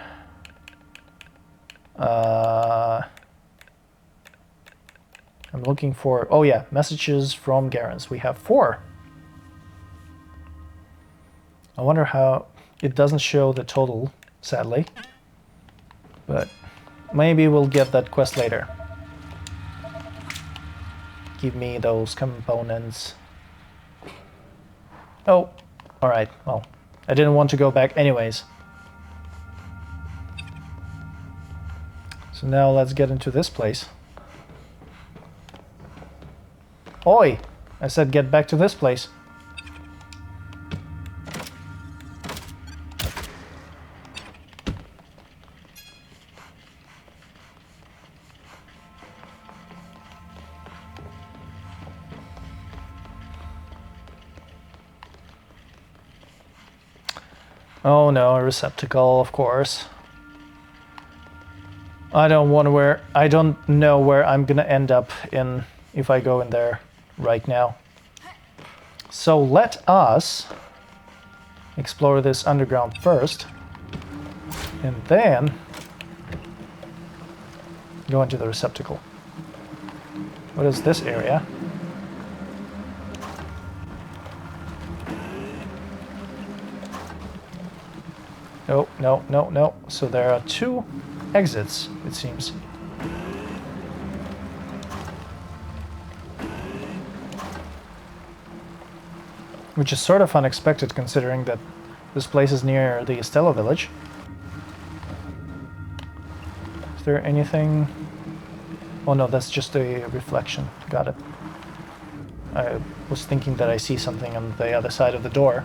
S1: I'm looking for... Oh yeah, messages from Garens. We have 4. I wonder how... It doesn't show the total, sadly. But maybe we'll get that quest later. Give me those components. Oh, alright, well, I didn't want to go back anyways. So now let's get into this place. Oi! I said get back to this place. Oh no, a receptacle, of course. I don't know where I'm gonna end up in if I go in there right now. So let us explore this underground first, and then go into the receptacle. What is this area? No, no, no, no. So there are 2 exits, it seems. Which is sort of unexpected considering that this place is near the Estella village. Is there anything... Oh no, that's just a reflection. Got it. I was thinking that I see something on the other side of the door.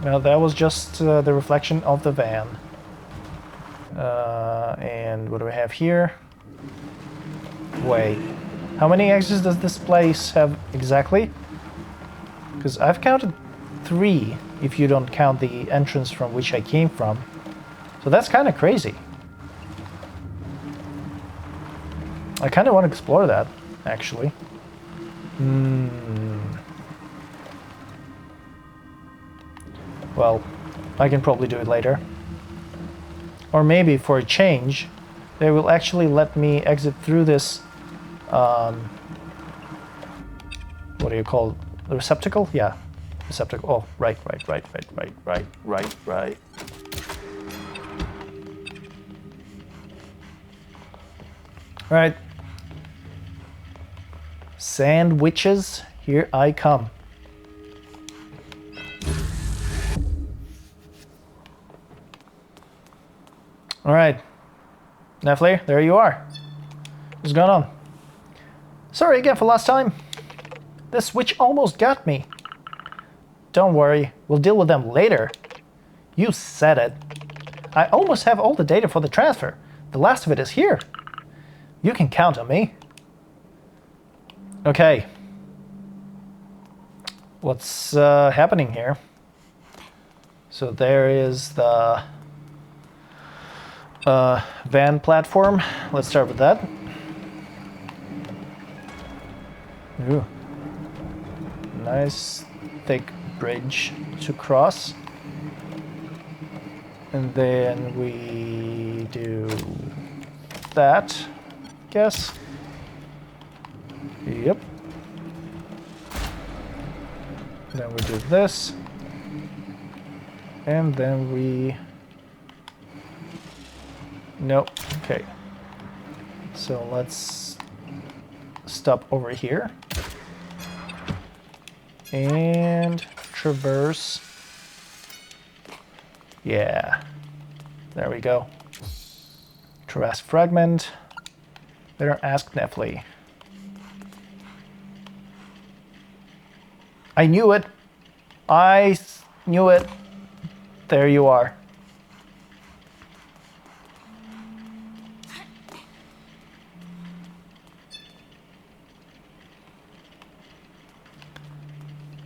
S1: Well, that was just the reflection of the van. And what do we have here? Wait. How many exits does this place have exactly? Because I've counted 3, if you don't count the entrance from which I came from. So that's kind of crazy. I kind of want to explore that, actually. Well, I can probably do it later. Or maybe for a change, they will actually let me exit through this, what do you call it? The receptacle? Yeah, receptacle. Oh, right. Alright. Sandwiches, here I come. Alright. Nefli, there you are. What's going on? Sorry again for last time. This witch almost got me. Don't worry, we'll deal with them later. You said it. I almost have all the data for the transfer. The last of it is here. You can count on me. Okay. What's happening here? So there is the van platform. Let's start with that. Ooh. Nice thick bridge to cross. And then we do that, guess. Yep. Then we do this. And then we... Nope. Okay. So let's stop over here. And traverse. Yeah. There we go. Traverse fragment. Better ask Nefli. I knew it. I knew it. There you are.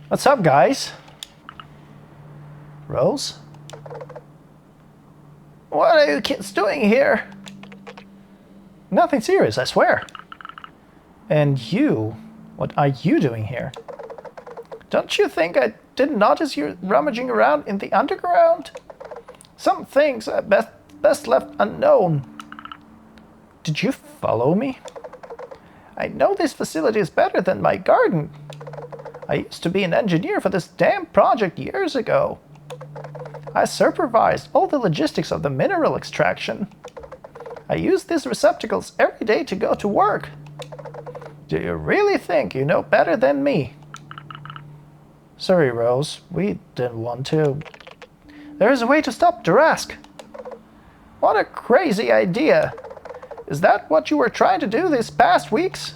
S1: What's up, guys? Rose? What are you kids doing here? Nothing serious, I swear. And you? What are you doing here? Don't you think I didn't notice you rummaging around in the underground? Some things are best left unknown. Did you follow me? I know this facility is better than my garden. I used to be an engineer for this damn project years ago. I supervised all the logistics of the mineral extraction. I use these receptacles every day to go to work. Do you really think you know better than me? Sorry, Rose. We didn't want to. There is a way to stop Durask. What a crazy idea. Is that what you were trying to do these past weeks?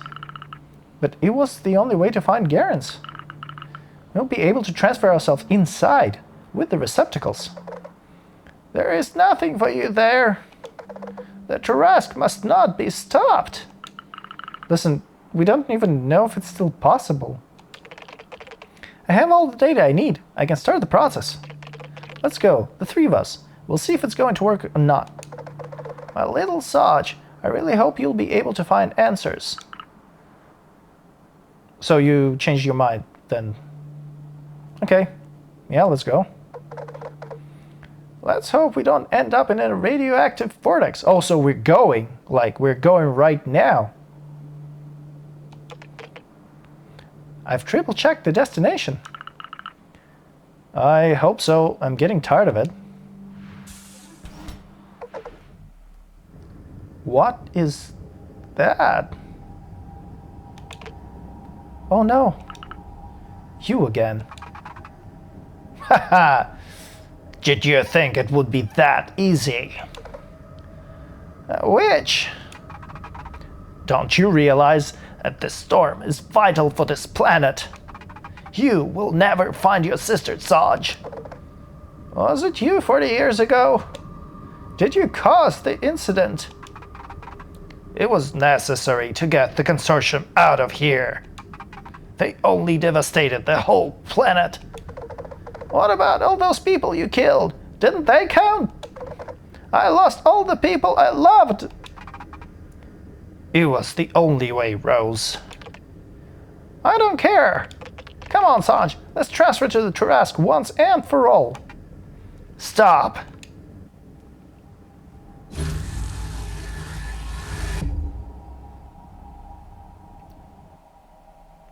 S1: But it was the only way to find Garens. We'll be able to transfer ourselves inside with the receptacles. There is nothing for you there. The Durask must not be stopped. Listen, we don't even know if it's still possible. I have all the data I need. I can start the process. Let's go, the three of us. We'll see if it's going to work or not. My little Sarge, I really hope you'll be able to find answers. So you changed your mind, then? Okay. Yeah, let's go. Let's hope we don't end up in a radioactive vortex. Oh, so we're going. Like, we're going right now. I've triple-checked the destination. I hope so. I'm getting tired of it. What is that? Oh no. You again. Haha. Did you think it would be that easy? Which? Don't you realize that this storm is vital for this planet? You will never find your sister, Sarge. Was it you 40 years ago? Did you cause the incident? It was necessary to get the consortium out of here. They only devastated the whole planet. What about all those people you killed? Didn't they count? I lost all the people I loved. It was the only way, Rose. I don't care. Come on, Sarge. Let's transfer to the Durask once and for all. Stop.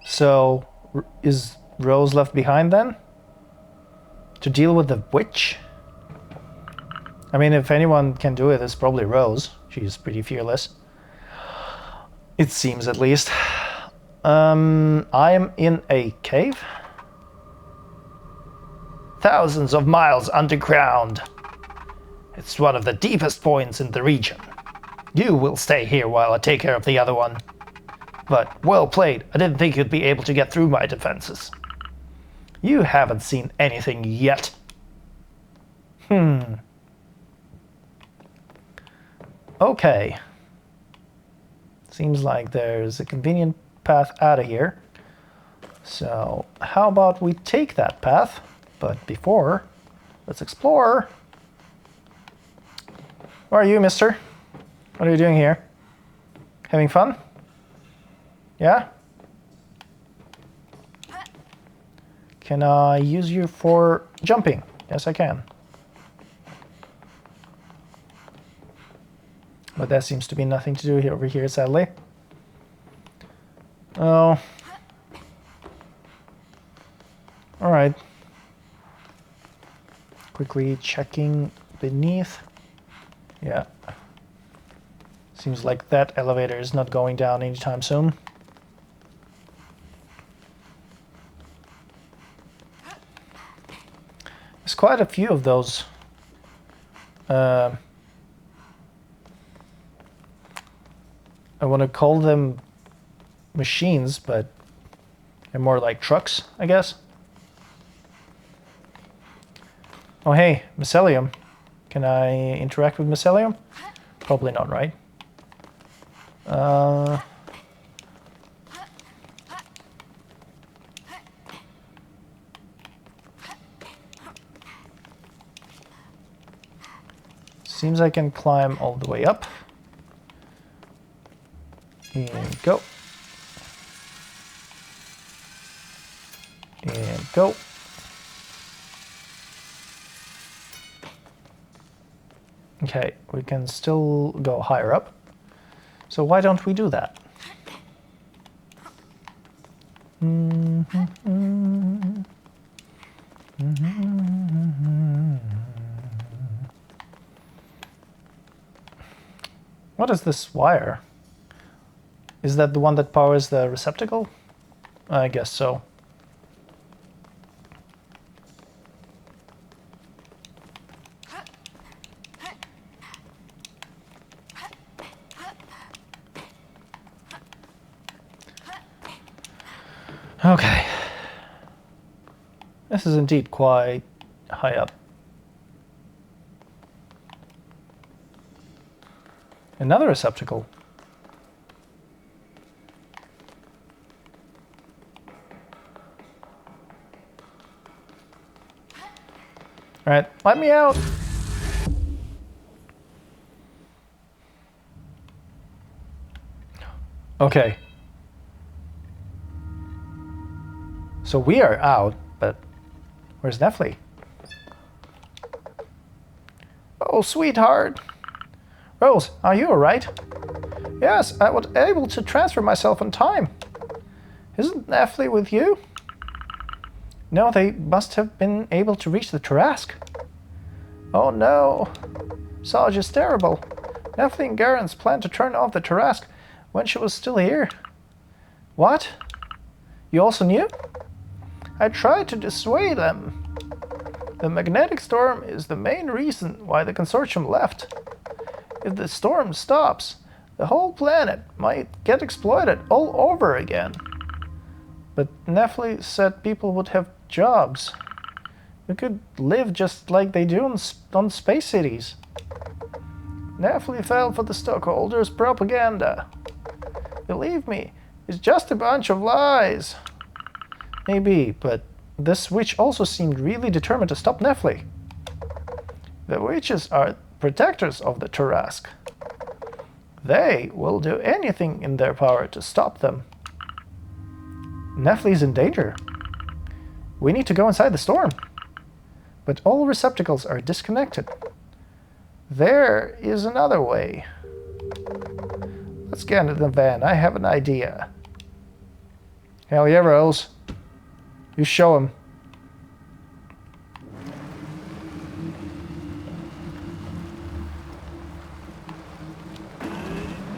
S1: So, is Rose left behind then? To deal with the witch? I mean, if anyone can do it, it's probably Rose. She's pretty fearless. It seems, at least. I am in a cave. Thousands of miles underground. It's one of the deepest points in the region. You will stay here while I take care of the other one. But well played. I didn't think you'd be able to get through my defenses. You haven't seen anything yet. Okay. Seems like there's a convenient path out of here. So how about we take that path? But before, let's explore. Who are you, mister? What are you doing here? Having fun? Yeah? Can I use you for jumping? Yes, I can. But that seems to be nothing to do here over here, sadly. Oh. All Alright. Quickly checking beneath. Yeah. Seems like that elevator is not going down anytime soon. There's quite a few of those. I want to call them machines, but they're more like trucks, I guess. Oh hey, mycelium. Can I interact with mycelium? Probably not, right? Seems I can climb all the way up. And go. And go. Okay, we can still go higher up. So why don't we do that? What is this wire? Is that the one that powers the receptacle? I guess so. Okay. This is indeed quite high up. Another receptacle. Alright, let me out! Okay. So we are out, but where's Nefli? Oh, sweetheart! Rose, are you alright? Yes, I was able to transfer myself in time. Isn't Nefli with you? No, they must have been able to reach the Tarask. Oh no. Sarge is terrible. Nefli and Garance planned to turn off the Tarask when she was still here. What? You also knew? I tried to dissuade them. The magnetic storm is the main reason why the consortium left. If the storm stops, the whole planet might get exploited all over again. But Nefli said people would have jobs. We could live just like they do on space cities. Nefli fell for the stockholders' propaganda. Believe me, it's just a bunch of lies. Maybe, but this witch also seemed really determined to stop Nefli. The witches are protectors of the Tarask. They will do anything in their power to stop them. Nefli's in danger. We need to go inside the storm. But all receptacles are disconnected. There is another way. Let's get into the van. I have an idea. Hell yeah, Rose. You show him.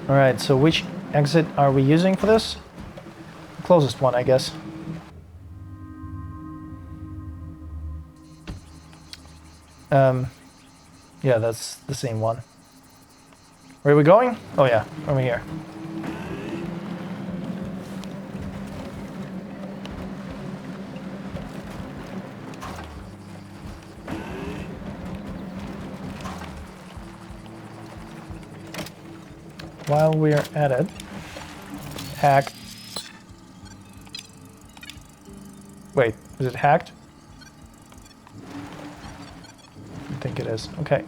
S1: Alright, so which exit are we using for this? The closest one, I guess. Yeah, that's the same one. Where are we going? Oh yeah, over here. While we're at it, hack. Wait, is it hacked? I think it is. Okay.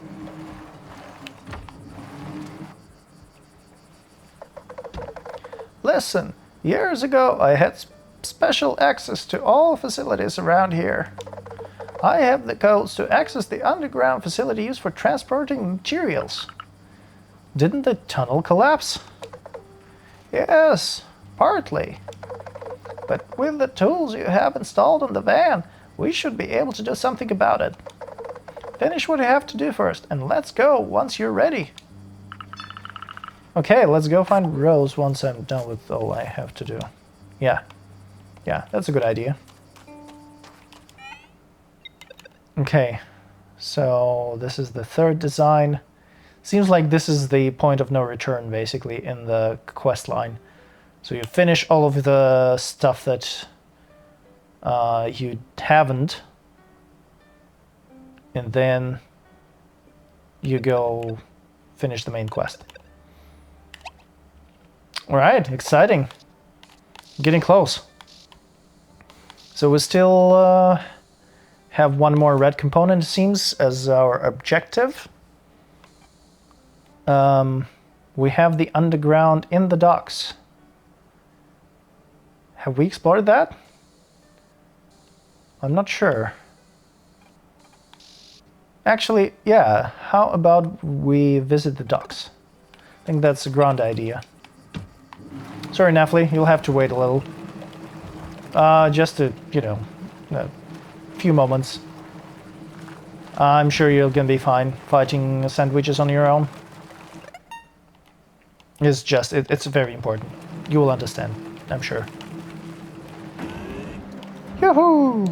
S1: Listen, years ago I had special access to all facilities around here. I have the codes to access the underground facility used for transporting materials. Didn't the tunnel collapse? Yes, partly. But with the tools you have installed on the van, we should be able to do something about it. Finish what you have to do first, and let's go once you're ready. Okay, let's go find Rose once I'm done with all I have to do. Yeah, that's a good idea. Okay, so this is the third design. Seems like this is the point of no return, basically, in the quest line. So you finish all of the stuff that you haven't, and then you go finish the main quest. Alright, exciting. Getting close. So we still have one more red component, it seems, as our objective. We have the underground in the docks. Have we explored that? I'm not sure. Actually, yeah, how about we visit the docks? I think that's a grand idea. Sorry, Nafli, you'll have to wait a little. Just a, you know, a few moments. I'm sure you're gonna be fine fighting sandwiches on your own. It's just, it's very important. You will understand, I'm sure. Yoo-hoo!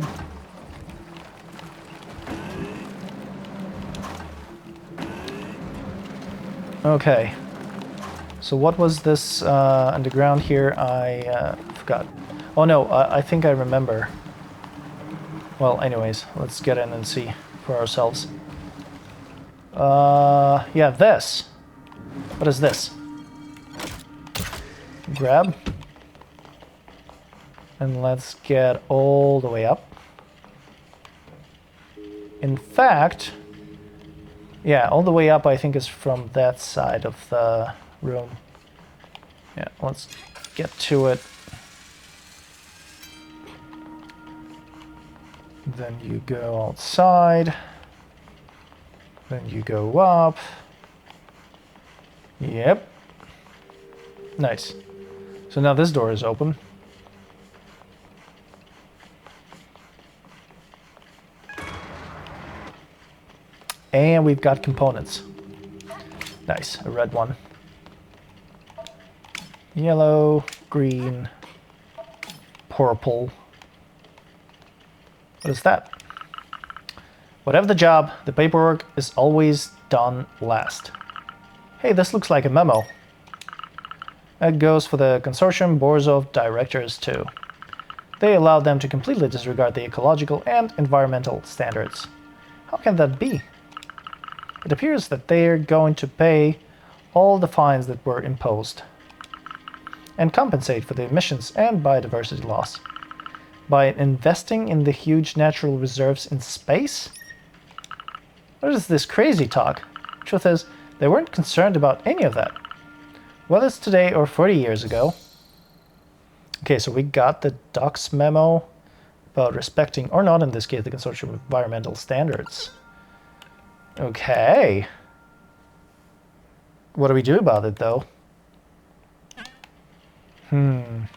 S1: Okay. So what was this underground here? I forgot. Oh no, I think I remember. Well, anyways, let's get in and see for ourselves. Yeah, this. What is this? Grab. And let's get all the way up. In fact, yeah, all the way up I think is from that side of the room. Yeah, let's get to it. Then you go outside. Then you go up. Yep. Nice. So now this door is open. And we've got components. Nice, a red one. Yellow, green, purple. What is that? Whatever the job, the paperwork is always done last. Hey, this looks like a memo. That goes for the consortium boards of directors too. They allow them to completely disregard the ecological and environmental standards. How can that be? It appears that they're going to pay all the fines that were imposed and compensate for the emissions and biodiversity loss by investing in the huge natural reserves in space? What is this crazy talk? Truth is, they weren't concerned about any of that, whether it's today or 40 years ago. Okay, so we got the docs memo about respecting, or not in this case, the consortium of environmental standards. Okay. What do we do about it, though? I'm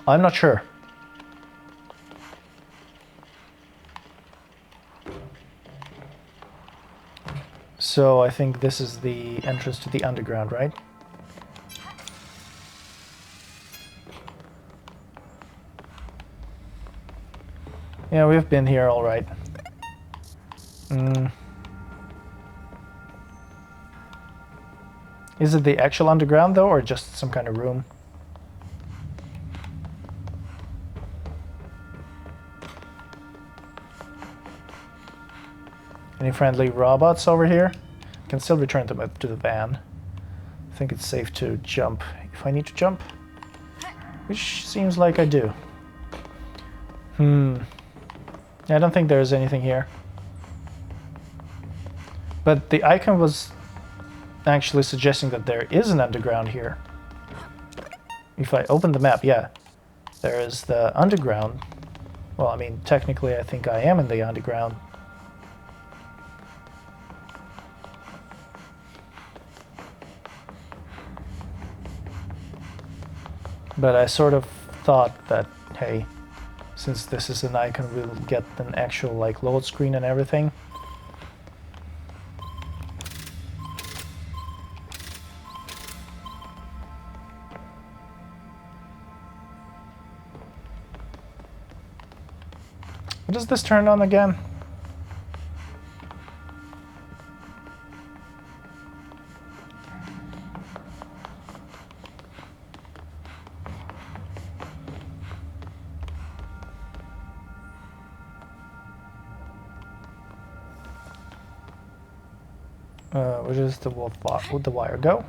S1: not sure. So I think this is the entrance to the underground, right? Yeah, we've been here all right. Is it the actual underground, though, or just some kind of room? Any friendly robots over here? Can still return them to the van. I think it's safe to jump if I need to jump. Which seems like I do. I don't think there's anything here. But the icon was actually suggesting that there is an underground here. If I open the map, yeah. There is the underground. Well, I mean, technically I think I am in the underground. But I sort of thought that, hey, Since this is an icon, we'll get an actual like load screen and everything. What does this turn on again? Where does the wire go?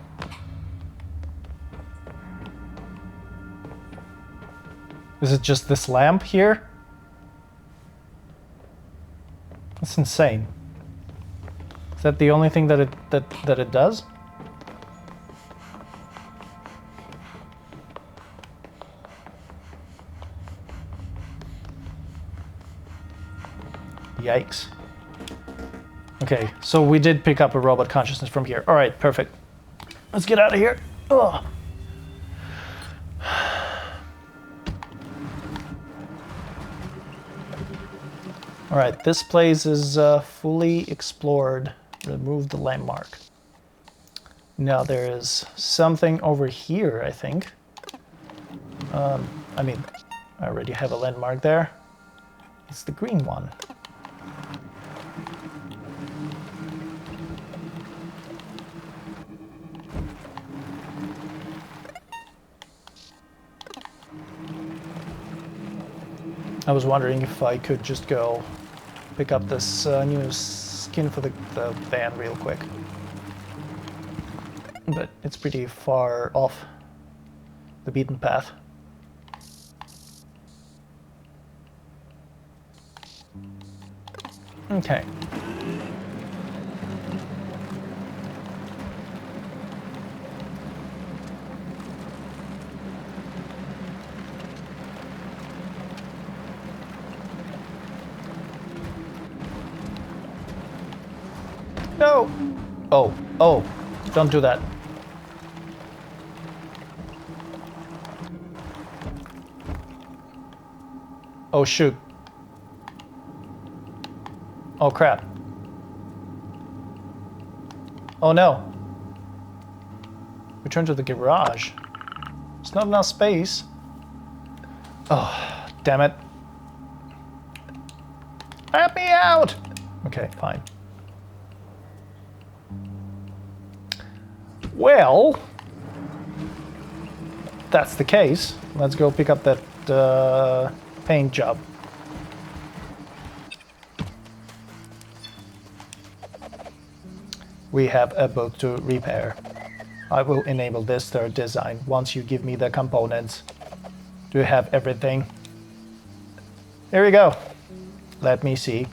S1: Is it just this lamp here? That's insane. Is that the only thing that it does? Yikes. Okay, so we did pick up a robot consciousness from here. All right, perfect. Let's get out of here. Ugh. All right, this place is fully explored. Remove the landmark. Now there is something over here, I think. I mean, I already have a landmark there. It's the green one. I was wondering if I could just go pick up this new skin for the van real quick. But it's pretty far off the beaten path. Okay. No! Oh, oh, don't do that. Oh shoot. Oh crap. Oh no. Return to the garage. There's not enough space. Oh, damn it. Let me out! Okay, fine. Well, that's the case. Let's go pick up that paint job. We have a boat to repair. I will enable this third design once you give me the components. Do you have everything? There we go. Let me see.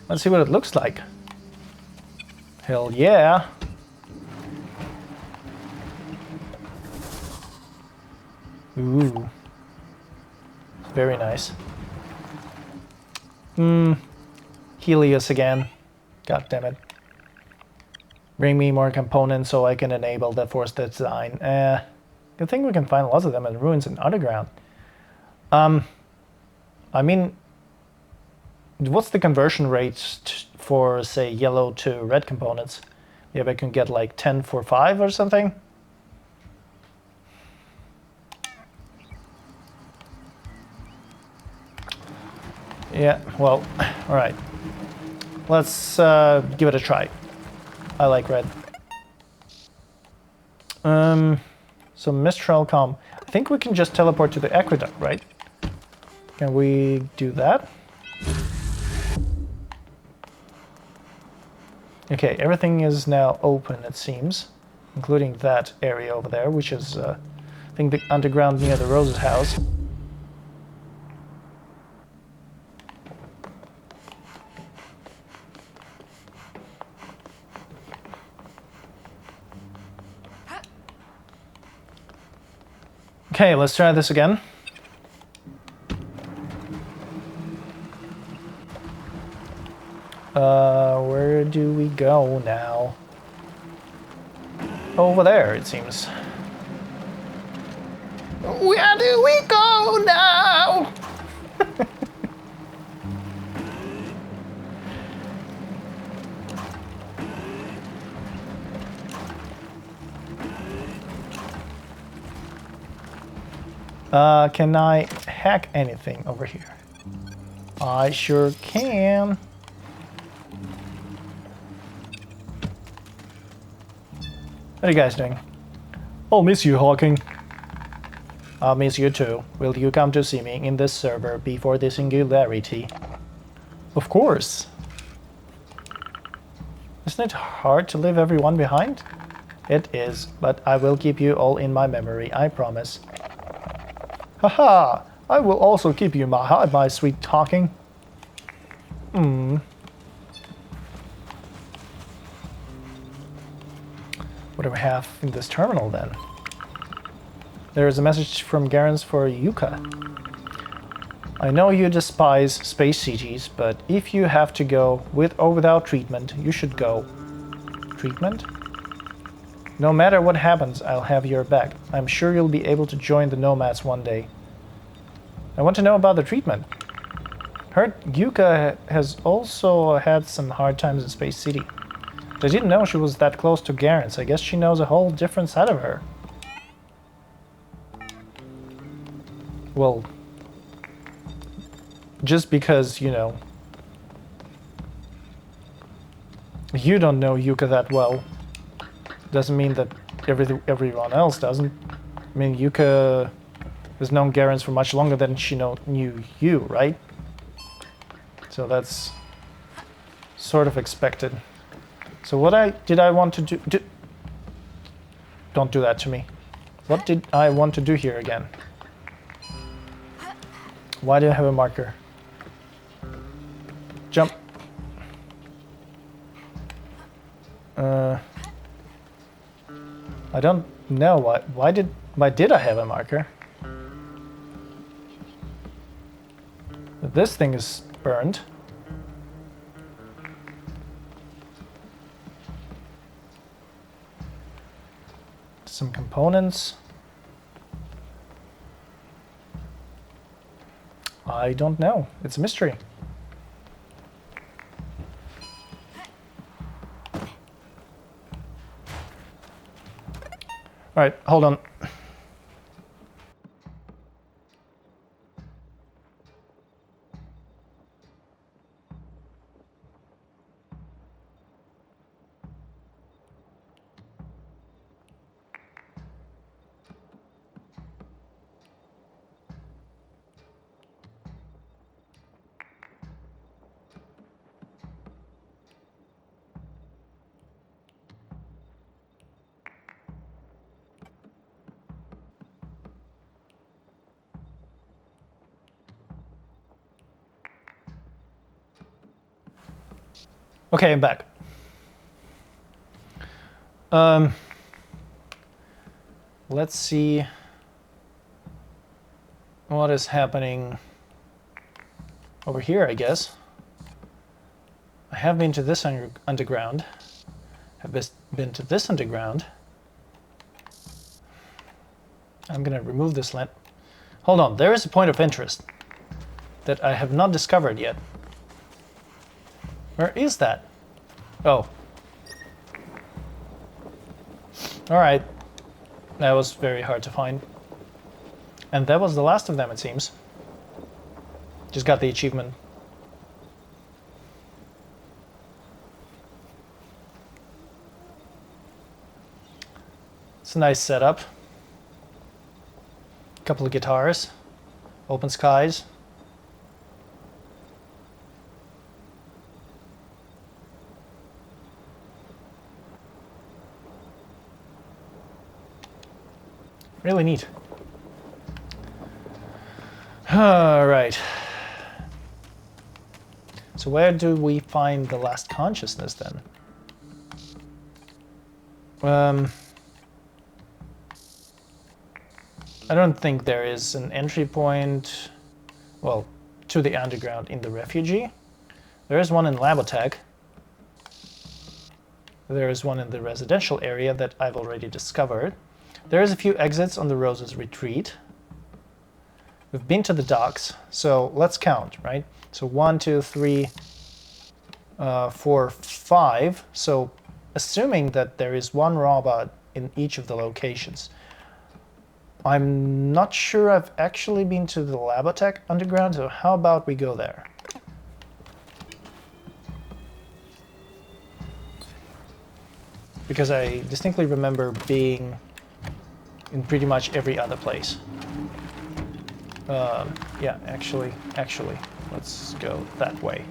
S1: Let's see what it looks like. Hell yeah. Ooh. Very nice. Helios again. God damn it. Bring me more components so I can enable the force design. Good thing we can find lots of them in ruins and underground. I mean, what's the conversion rate for, say, yellow to red components? Maybe I can get like 10 for 5 or something? Yeah, well, all right. Let's give it a try. I like red. So Mistral Com. I think we can just teleport to the aqueduct, right? Can we do that? Okay, everything is now open, it seems, including that area over there, which is, I think, the underground near the Rose's house. Okay, let's try this again. Where do we go now? Over there, it seems. Where do we go now? Can I hack anything over here? I sure can. What are you guys doing? I'll miss you, Hawking. I'll miss you too. Will you come to see me in this server before the singularity? Of course. Isn't it hard to leave everyone behind? It is, but I will keep you all in my memory, I promise. Haha! I will also keep you in my heart, my sweet Hawking. What do we have in this terminal then? There is a message from Garens for Yuka. I know you despise space cities, but if you have to go with or without treatment, you should go. Treatment? No matter what happens, I'll have your back. I'm sure you'll be able to join the Nomads one day. I want to know about the treatment. Heard Yuka has also had some hard times in Space City. I didn't know she was that close to Garens. I guess she knows a whole different side of her. Well, just because, you know, you don't know Yuka that well, doesn't mean that everyone else doesn't. I mean, Yuka has known Garens for much longer than she knew you, right? So that's sort of expected. So what did I want to do? Don't do that to me. What did I want to do here again? Why do I have a marker? Jump. I don't know why did I have a marker? This thing is burned. Some components. I don't know. It's a mystery. All right, hold on. Okay, I'm back. Let's see what is happening over here, I guess. I have been to this underground. Have been to this underground. I'm gonna remove this lamp. Hold on, there is a point of interest that I have not discovered yet. Where is that? Oh. Alright. That was very hard to find. And that was the last of them, it seems. Just got the achievement. It's a nice setup. Couple of guitars. Open skies. Really neat. All right. So where do we find the last consciousness then? I don't think there is an entry point, well, to the underground in the refugee. There is one in Labotech. There is one in the residential area that I've already discovered. There is a few exits on the Rose's Retreat. We've been to the docks, so let's count, right? So 1, 2, 3, 4, 5. So assuming that there is one robot in each of the locations. I'm not sure I've actually been to the Labotech underground, so how about we go there? Because I distinctly remember being in pretty much every other place. Yeah, actually, let's go that way.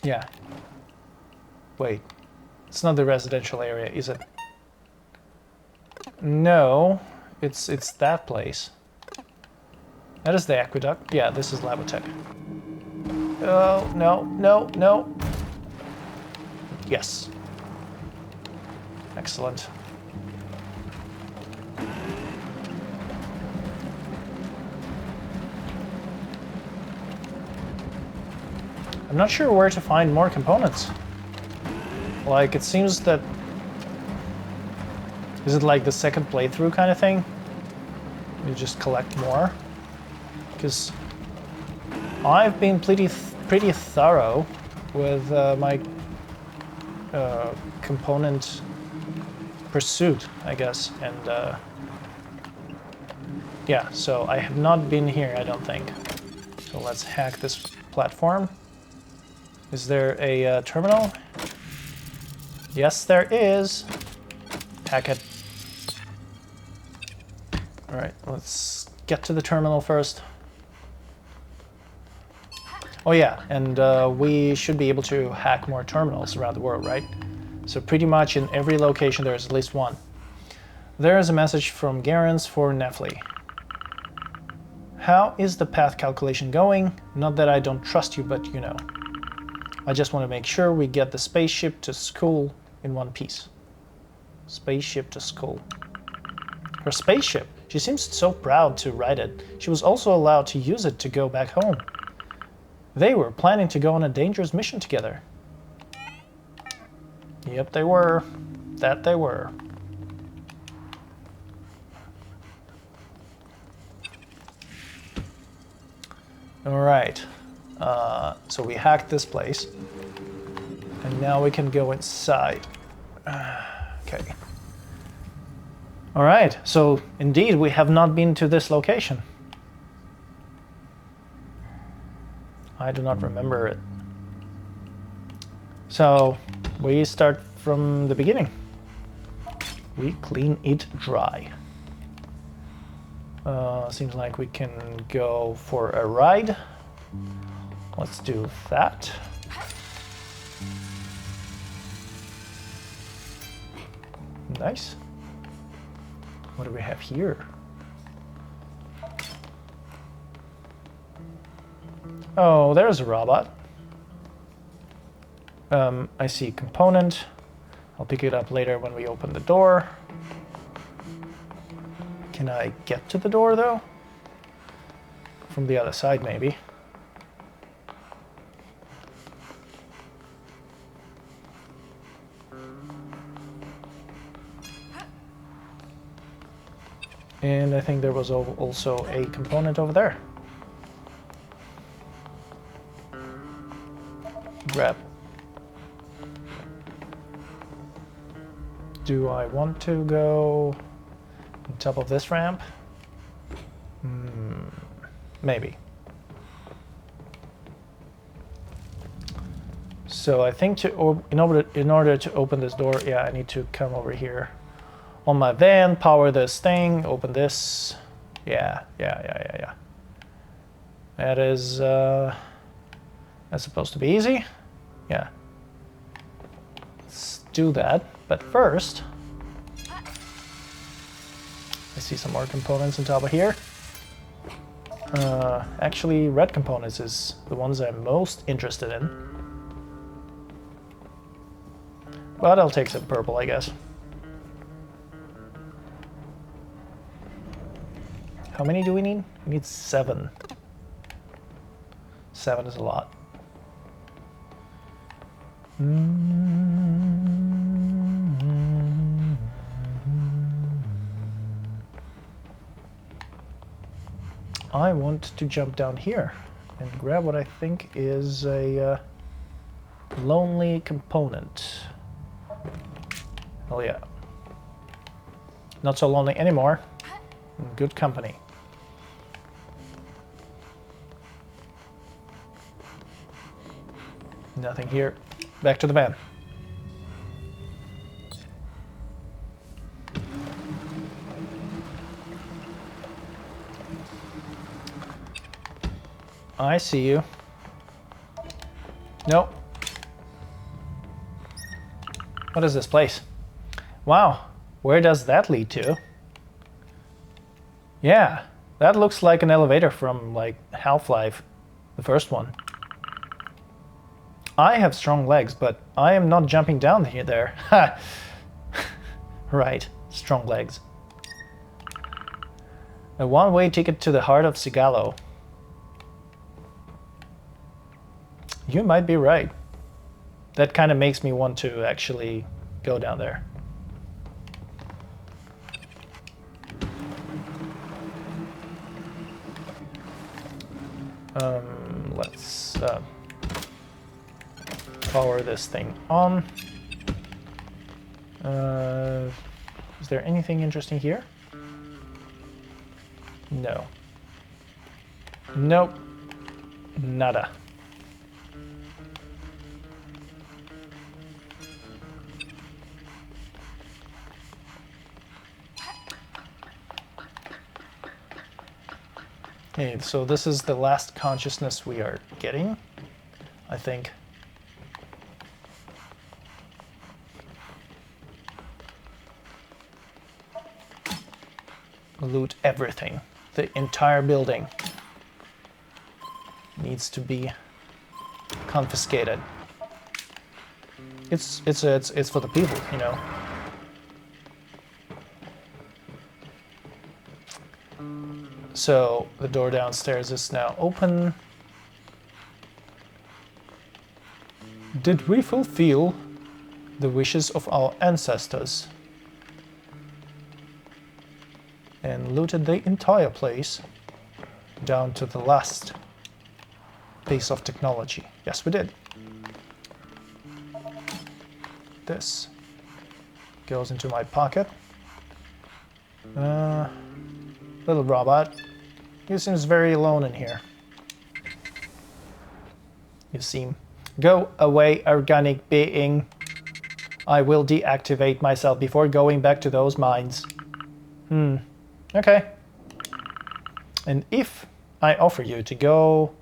S1: Yeah. Wait, it's not the residential area, is it? No, it's that place. That is the aqueduct. Yeah, this is Labotech. Oh, no, no, no. Yes. Excellent. I'm not sure where to find more components. Like, it seems that... Is it like the second playthrough kind of thing? You just collect more? Because I've been pretty thorough with my component pursuit, I guess, and yeah, so I have not been here, I don't think. So let's hack this platform. Is there a terminal? Yes, there is. Hack it. All right, let's get to the terminal first. Oh yeah, and we should be able to hack more terminals around the world, right? So pretty much in every location there's at least one. There is a message from Garance for Nefli. How is the path calculation going? Not that I don't trust you, but you know. I just want to make sure we get the spaceship to school in one piece. Spaceship to school. Her spaceship. She seems so proud to ride it. She was also allowed to use it to go back home. They were planning to go on a dangerous mission together. Yep, they were. That they were. All right. So we hacked this place. And now we can go inside. Okay. All right. So indeed, we have not been to this location. I do not remember it. So we start from the beginning. We clean it dry. Seems like we can go for a ride. Let's do that. Nice. What do we have here? Oh, there's a robot. I see a component. I'll pick it up later when we open the door. Can I get to the door, though? From the other side, maybe. And I think there was also a component over there. Grab. Do I want to go on top of this ramp? Maybe. So I think in order to open this door, yeah, I need to come over here on my van, power this thing, open this. Yeah. That is that's supposed to be easy. Yeah. Let's do that. But first, I see some more components on top of here. Actually, red components is the ones I'm most interested in. But I'll take some purple, I guess. How many do we need? We need 7. 7 is a lot. I want to jump down here and grab what I think is a lonely component. Oh yeah. Not so lonely anymore. Good company. Nothing here. Back to the van. I see you. Nope. What is this place? Wow. Where does that lead to? Yeah, that looks like an elevator from like Half-Life, the first one. I have strong legs, but I am not jumping down here there. Ha! Right, strong legs. A one-way ticket to the heart of Sigalo. You might be right. That kind of makes me want to actually go down there. Let's power this thing on. Is there anything interesting here? No. Nope. Nada. Okay, so this is the last consciousness we are getting, I think. Loot everything. The entire building needs to be confiscated. It's for the people, you know. So the door downstairs is now open. Did we fulfill the wishes of our ancestors? And looted the entire place down to the last piece of technology. Yes, we did. This goes into my pocket. Little robot. He seems very alone in here. You seem... Go away, organic being. I will deactivate myself before going back to those mines. Okay. And if I offer you to go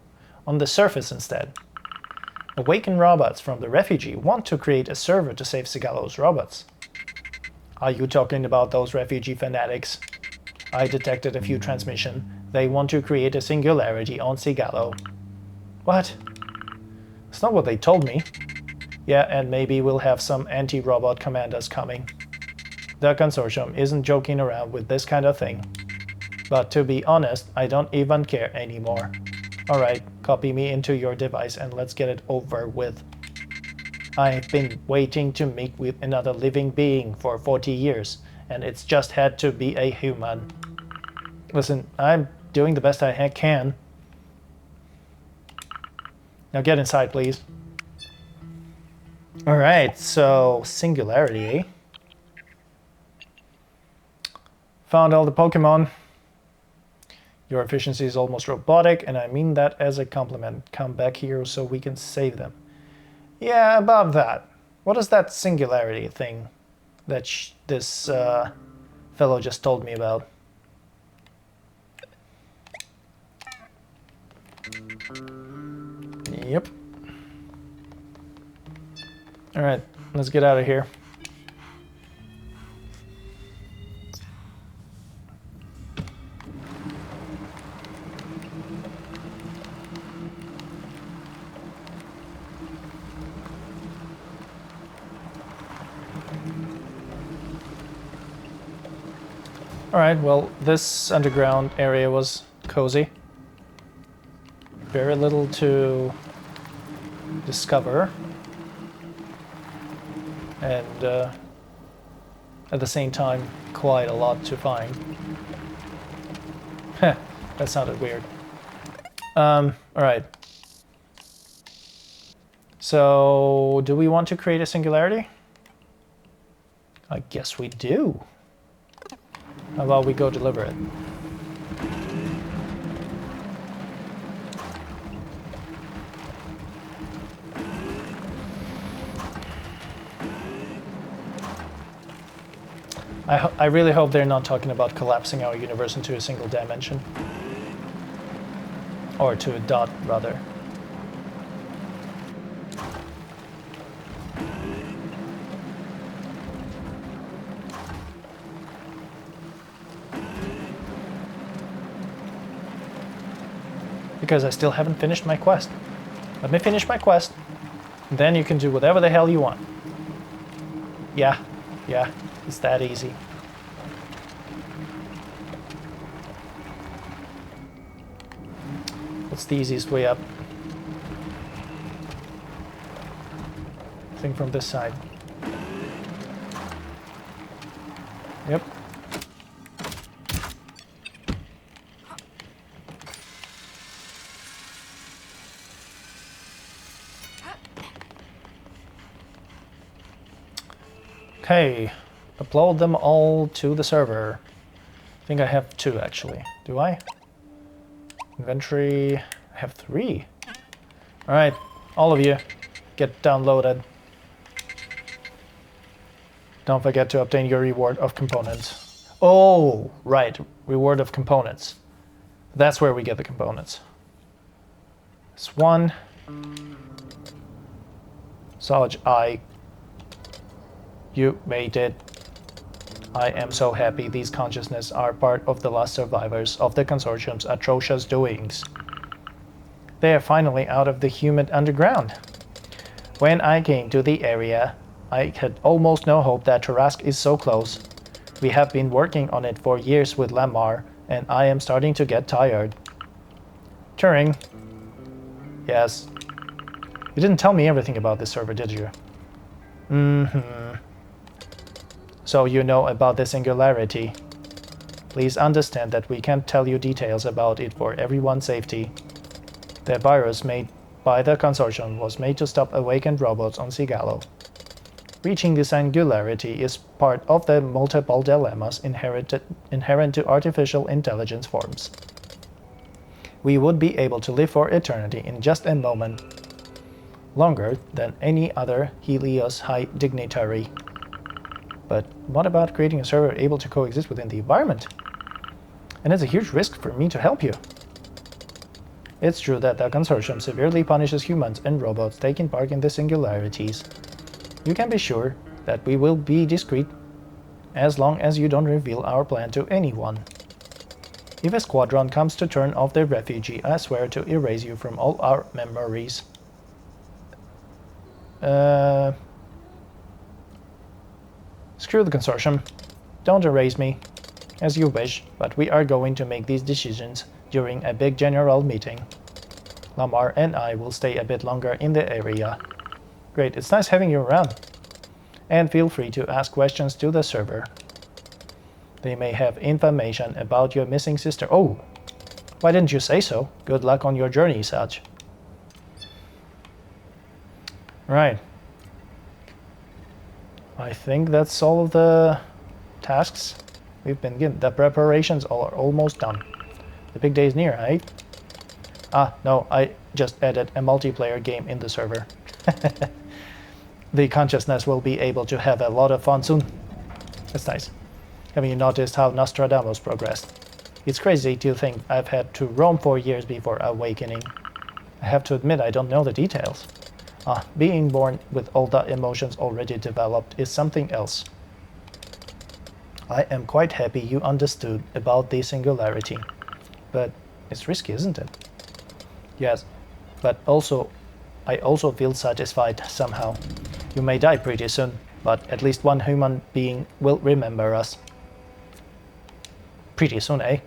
S1: on the surface instead, awakened robots from the refugee want to create a server to save Sigalo's robots. Are you talking about those refugee fanatics? I detected a few transmissions. They want to create a singularity on Sigalo. What? It's not what they told me. Yeah, and maybe we'll have some anti-robot commanders coming. The consortium isn't joking around with this kind of thing. But to be honest, I don't even care anymore. Alright, copy me into your device and let's get it over with. I've been waiting to meet with another living being for 40 years, and it's just had to be a human. Listen, I'm doing the best I can. Now get inside, please. Alright, so singularity, eh? Found all the Pokemon. Your efficiency is almost robotic, and I mean that as a compliment. Come back here so we can save them. Yeah, above that. What is that singularity thing that this fellow just told me about? Yep. Alright, let's get out of here. Alright, well, this underground area was cozy. Very little to discover. and at the same time quite a lot to find. Heh, that sounded weird. Alright. So, do we want to create a singularity? I guess we do. How about we go deliver it? I really hope they're not talking about collapsing our universe into a single dimension. Or to a dot, rather. Because I still haven't finished my quest. Let me finish my quest. Then you can do whatever the hell you want. Yeah, it's that easy. What's the easiest way up? I think from this side. Yep. Okay, upload them all to the server. I think I have 2 actually. Do I? Inventory, I have 3. Alright, all of you, get downloaded. Don't forget to obtain your reward of components. Oh, right, reward of components. That's where we get the components. It's 1. Sarge, you made it. I am so happy these consciousness are part of the last survivors of the consortium's atrocious doings. They are finally out of the humid underground. When I came to the area, I had almost no hope that Tarask is so close. We have been working on it for years with Lamar, and I am starting to get tired. Turing. Yes. You didn't tell me everything about this server, did you? So you know about the singularity. Please understand that we can't tell you details about it for everyone's safety. The virus made by the consortium was made to stop awakened robots on Sigalo. Reaching the singularity is part of the multiple dilemmas inherent to artificial intelligence forms. We would be able to live for eternity in just a moment, longer than any other Helios high dignitary. But what about creating a server able to coexist within the environment? And it's a huge risk for me to help you. It's true that the consortium severely punishes humans and robots taking part in the singularities. You can be sure that we will be discreet as long as you don't reveal our plan to anyone. If a squadron comes to turn off the refugee, I swear to erase you from all our memories. Screw the consortium. Don't erase me. As you wish, but we are going to make these decisions during a big general meeting. Lamar and I will stay a bit longer in the area. Great, it's nice having you around. And feel free to ask questions to the server. They may have information about your missing sister. Oh, why didn't you say so? Good luck on your journey, Saj. Right. I think that's all of the tasks we've been given. The preparations are almost done. The big day is near, right? Ah, no, I just added a multiplayer game in the server. The consciousness will be able to have a lot of fun soon. That's nice. Have you noticed how Nostradamus progressed? It's crazy to think I've had to roam for years before awakening. I have to admit I don't know the details. Being born with all the emotions already developed is something else. I am quite happy you understood about the singularity. But it's risky, isn't it? Yes, but I also feel satisfied somehow. You may die pretty soon, but at least one human being will remember us. Pretty soon, eh?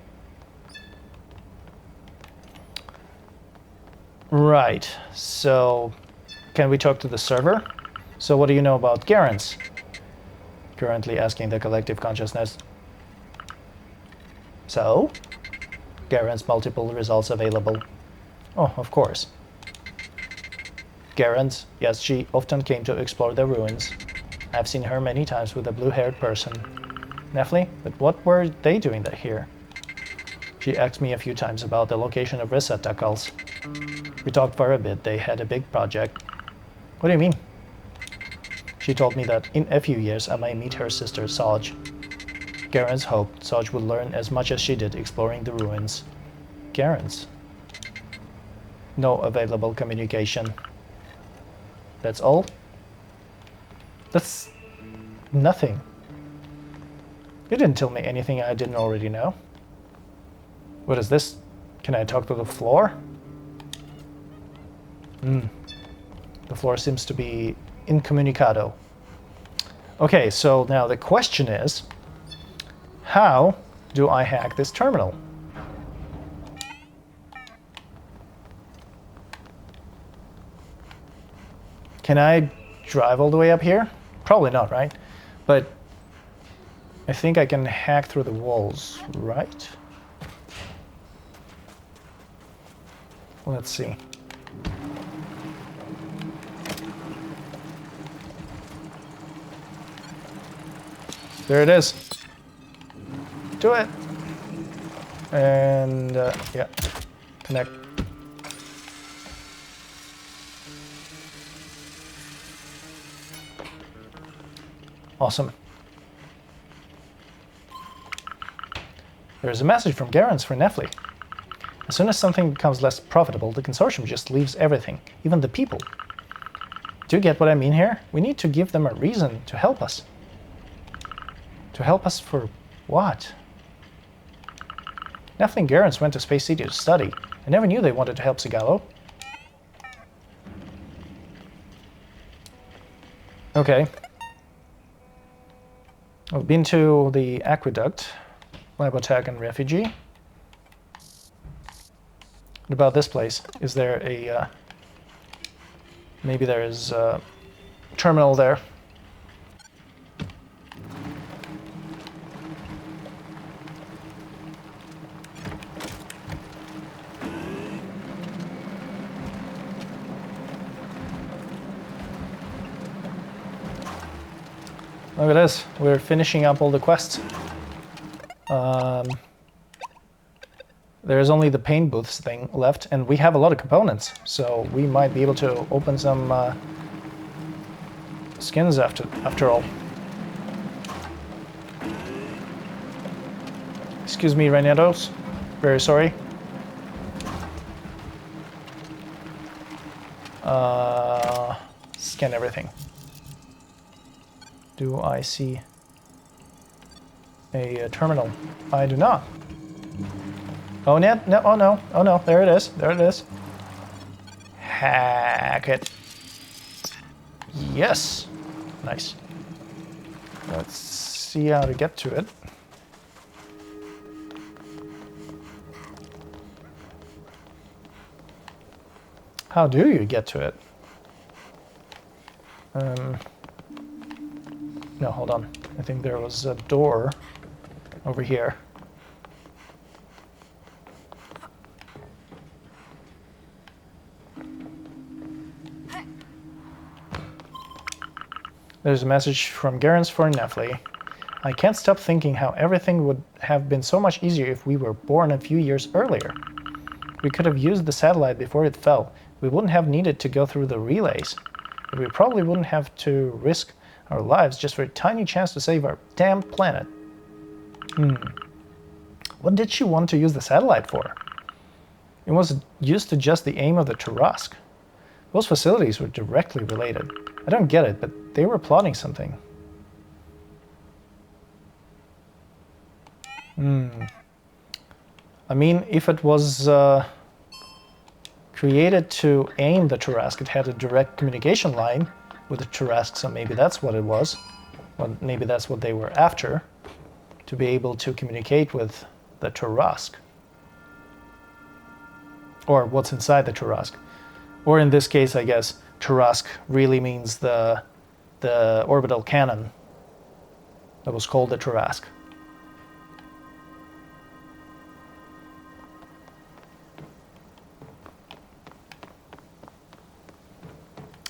S1: Right, so can we talk to the server? So what do you know about Garance? Currently asking the collective consciousness. So? Garance, multiple results available. Oh, of course. Garance, yes, she often came to explore the ruins. I've seen her many times with a blue-haired person. Nephi, but what were they doing here? She asked me a few times about the location of receptacles. We talked for a bit. They had a big project. What do you mean? She told me that in a few years I might meet her sister, Saj. Garance hoped Saj would learn as much as she did exploring the ruins. Garance? No available communication. That's all? That's nothing. You didn't tell me anything I didn't already know. What is this? Can I talk to the floor? The floor seems to be incommunicado. Okay, so now the question is, how do I hack this terminal? Can I drive all the way up here? Probably not, right? But I think I can hack through the walls, right? Let's see. There it is. Do it. And yeah, connect. Awesome. There is a message from Garance for Nephi. As soon as something becomes less profitable, the consortium just leaves everything, even the people. Do you get what I mean here? We need to give them a reason to help us. To help us for what? Nephi and Garance went to Space City to study. I never knew they wanted to help Sigalo. Okay. I've been to the Aqueduct, Labotech, and Refugee. What about this place? Is there a... maybe there is a terminal there. Look at this, we're finishing up all the quests. There's only the paint booths thing left, and we have a lot of components, so we might be able to open some skins after all. Excuse me, Renetos. Very sorry. Scan everything. Do I see a terminal? I do not. Oh no, no, oh no, oh no, there it is, there it is. Hack it. Yes. Nice. Let's see how to get to it. How do you get to it? No, hold on. I think there was a door over here. There's a message from Garance for Nephi. I can't stop thinking how everything would have been so much easier if we were born a few years earlier. We could have used the satellite before it fell. We wouldn't have needed to go through the relays. But we probably wouldn't have to risk our lives just for a tiny chance to save our damn planet. What did she want to use the satellite for? It was used to just the aim of the Tarask. Those facilities were directly related. I don't get it, but they were plotting something. I mean, if it was created to aim the Tarask, it had a direct communication line with the Tarask, so maybe that's what it was. Well, maybe that's what they were after, to be able to communicate with the Tarask. Or what's inside the Tarask. Or in this case, I guess, Tarask really means the the orbital cannon that was called the Trask.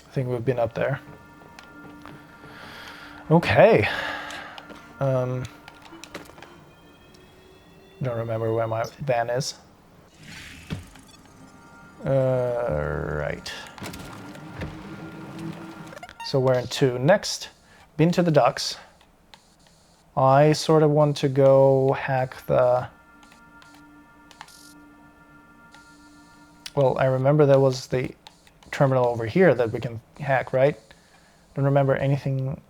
S1: I think we've been up there. Okay. Don't remember where my van is. Right. So we're in 2. Next, been to the docks. I sort of want to go hack the... Well, I remember there was the terminal over here that we can hack, right? Don't remember anything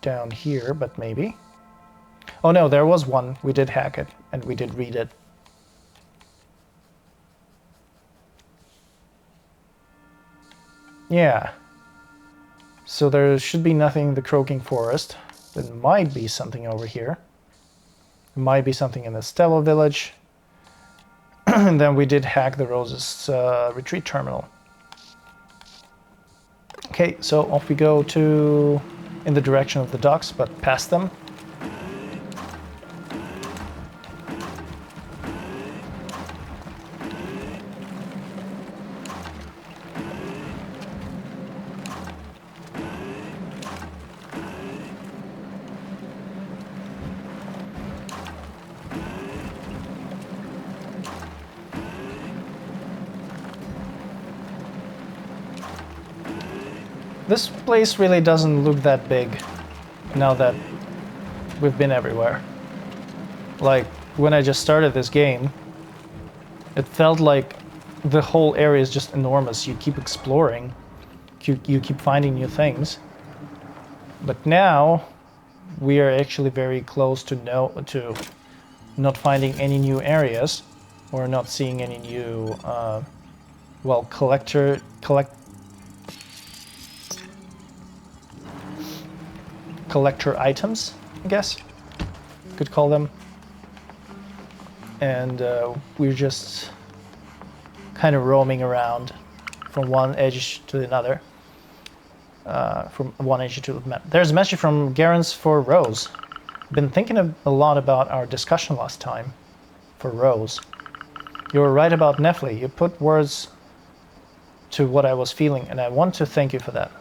S1: down here, but maybe. Oh no, there was one. We did hack it, and we did read it. Yeah. So there should be nothing in the Croaking Forest. There might be something over here. There might be something in the Stello village. And then we did hack the Rose's retreat terminal. Okay, so off we go to in the direction of the docks, but past them. This place really doesn't look that big now that we've been everywhere. Like, when I just started this game, it felt like the whole area is just enormous. You keep exploring, you keep finding new things. But now, we are actually very close to not finding any new areas, or not seeing any new, well, collector items, I guess you could call them. And we're just kind of roaming around from one edge to another, from one edge to the map. There's a message from Garance for Rose. Been thinking a lot about our discussion last time for Rose. You were right about Nefli. You put words to what I was feeling, and I want to thank you for that.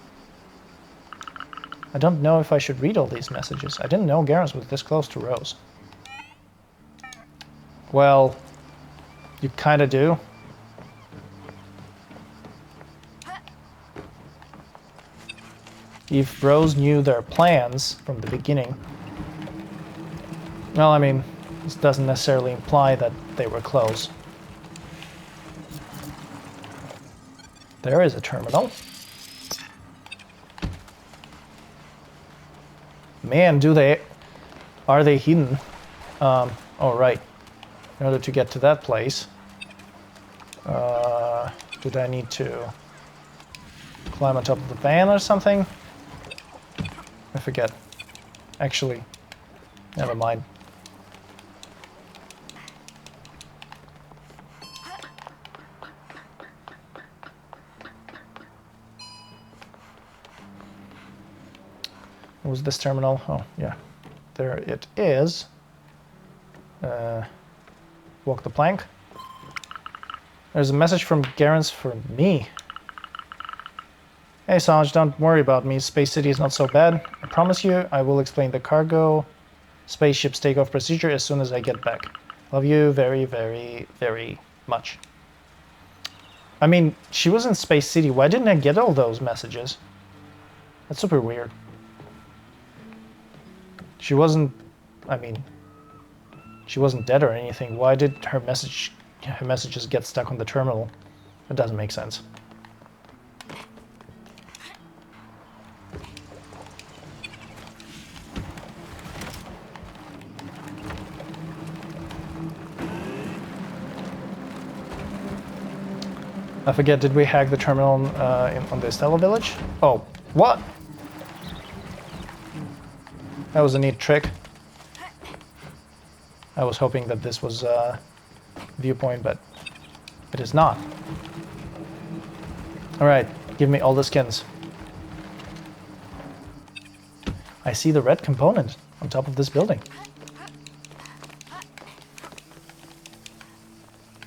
S1: I don't know if I should read all these messages. I didn't know Garance was this close to Rose. Well, you kind of do. If Rose knew their plans from the beginning... Well, I mean, this doesn't necessarily imply that they were close. There is a terminal. Man, are they hidden? Oh, right. In order to get to that place, did I need to climb on top of the van or something? I forget. Actually, never mind. What was this terminal? Oh, yeah. There it is. Walk the plank. There's a message from Garance for me. Hey, Sanj, don't worry about me. Space City is not so bad. I promise you, I will explain the cargo spaceship's takeoff procedure as soon as I get back. Love you very, very, very much. I mean, she was in Space City. Why didn't I get all those messages? That's super weird. She wasn't, I mean, she wasn't dead or anything. Why did her messages get stuck on the terminal? That doesn't make sense. I forget, did we hack the terminal on the Stello village? Oh, what? That was a neat trick. I was hoping that this was a viewpoint, but it is not. Alright, give me all the skins. I see the red component on top of this building.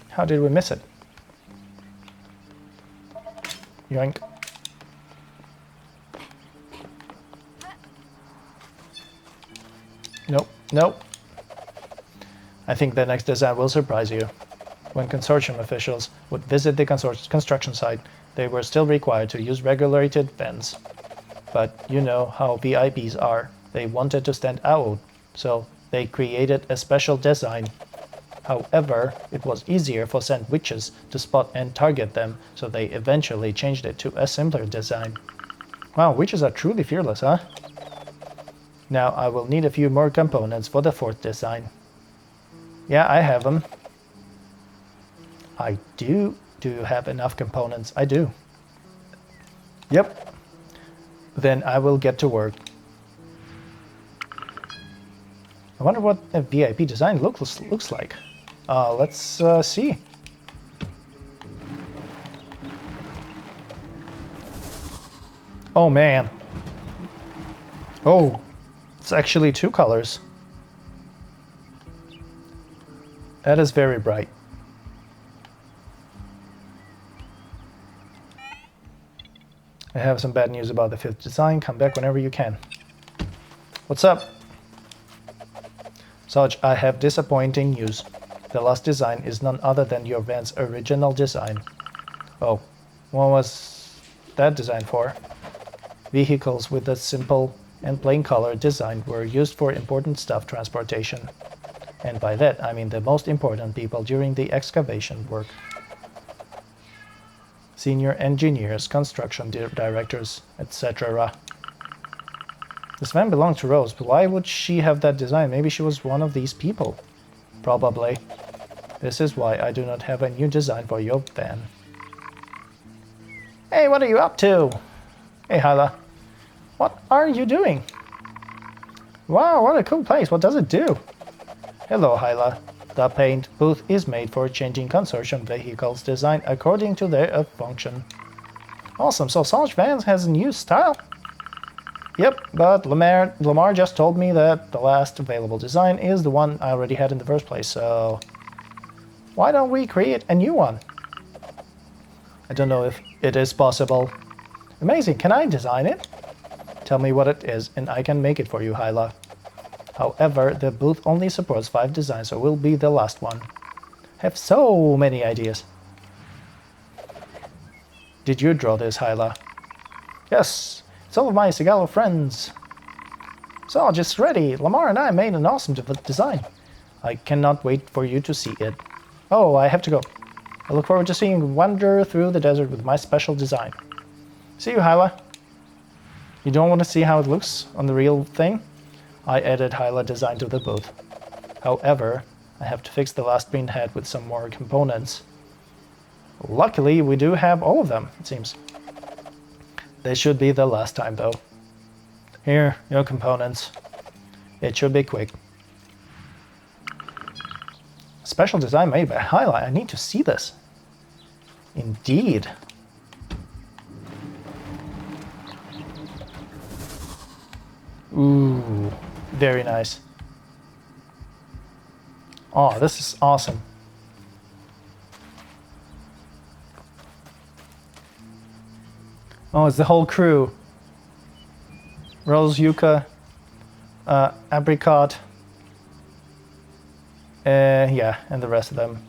S1: How did we miss it? Yoink. Nope, nope. I think the next design will surprise you. When consortium officials would visit the construction site, they were still required to use regulated vents. But you know how VIPs are. They wanted to stand out, so they created a special design. However, it was easier for SandWitches to spot and target them, so they eventually changed it to a simpler design. Wow, witches are truly fearless, huh? Now I will need a few more components for the fourth design. Yeah, I have them. I do have enough components. I do. Yep. Then I will get to work. I wonder what a VIP design looks like. Let's see. Oh man. Oh, it's actually two colors. That is very bright. I have some bad news about the fifth design. Come back whenever you can. What's up? Sarge, I have disappointing news. The last design is none other than your van's original design. Oh, what was that design for? Vehicles with a simple and plain color design were used for important stuff transportation. And by that, I mean the most important people during the excavation work. Senior engineers, construction directors, etc. This van belonged to Rose, but why would she have that design? Maybe she was one of these people. Probably. This is why I do not have a new design for your van. Hey, what are you up to? Hey, Hyla. What are you doing? Wow, what a cool place. What does it do? Hello, Hyla. The paint booth is made for changing consortium vehicles designed according to their function. Awesome, so Sarge Vans has a new style? Yep, but Lamar just told me that the last available design is the one I already had in the first place, so why don't we create a new one? I don't know if it is possible. Amazing, can I design it? Tell me what it is and I can make it for you, Hyla. However, the booth only supports 5 designs, so will be the last one. I have so many ideas. Did you draw this, Hyla? Yes, it's all of my Sigalo friends. So, just ready. Lamar and I made an awesome design. I cannot wait for you to see it. Oh, I have to go. I look forward to seeing you wander through the desert with my special design. See you, Hyla. You don't want to see how it looks on the real thing? I added Hyla design to the booth. However, I have to fix the last green head with some more components. Luckily, we do have all of them, it seems. This should be the last time, though. Here, your components. It should be quick. Special design made by Hyla. I need to see this. Indeed. Ooh, very nice. Oh, this is awesome. Oh, it's the whole crew. Rose, Yuka, Apricot. Yeah, and the rest of them.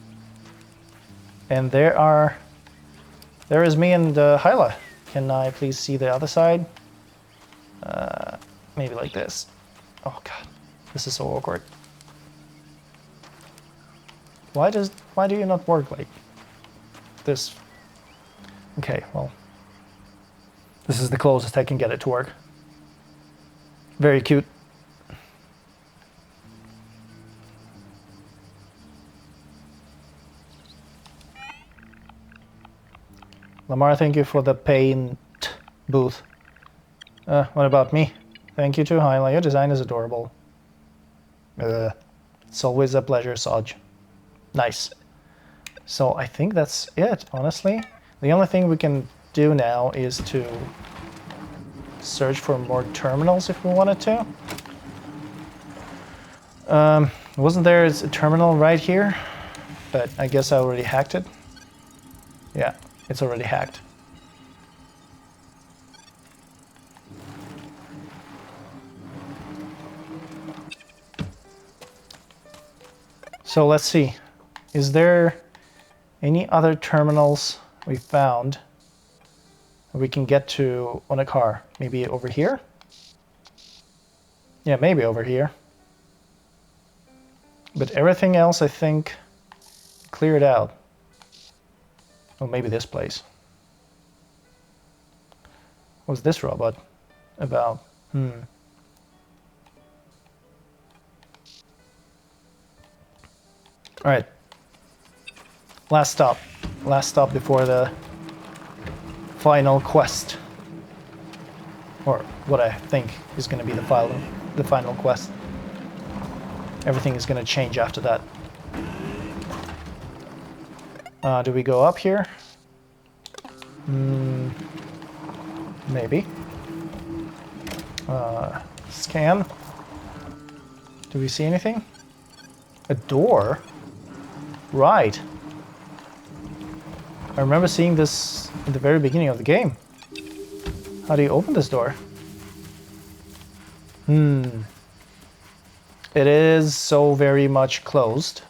S1: And there is me and Hyla. Can I please see the other side? Maybe like this. Oh god, this is so awkward. Why do you not work like this? Okay, well, this is the closest I can get it to work. Very cute. Lamar, thank you for the paint booth. What about me? Thank you to Hyla. Your design is adorable. It's always a pleasure, Saj. Nice. So I think that's it, honestly. The only thing we can do now is to search for more terminals if we wanted to. Wasn't there a terminal right here? But I guess I already hacked it. Yeah, it's already hacked. So let's see. Is there any other terminals we found that we can get to on a car? Maybe over here? Yeah, maybe over here. But everything else, I think, cleared out. Oh, maybe this place. What's this robot about? All right. Last stop. Last stop before the final quest. Or what I think is going to be the final quest. Everything is going to change after that. Do we go up here? Maybe. Scan. Do we see anything? A door? Right. I remember seeing this in the very beginning of the game. How do you open this door? It is so very much closed.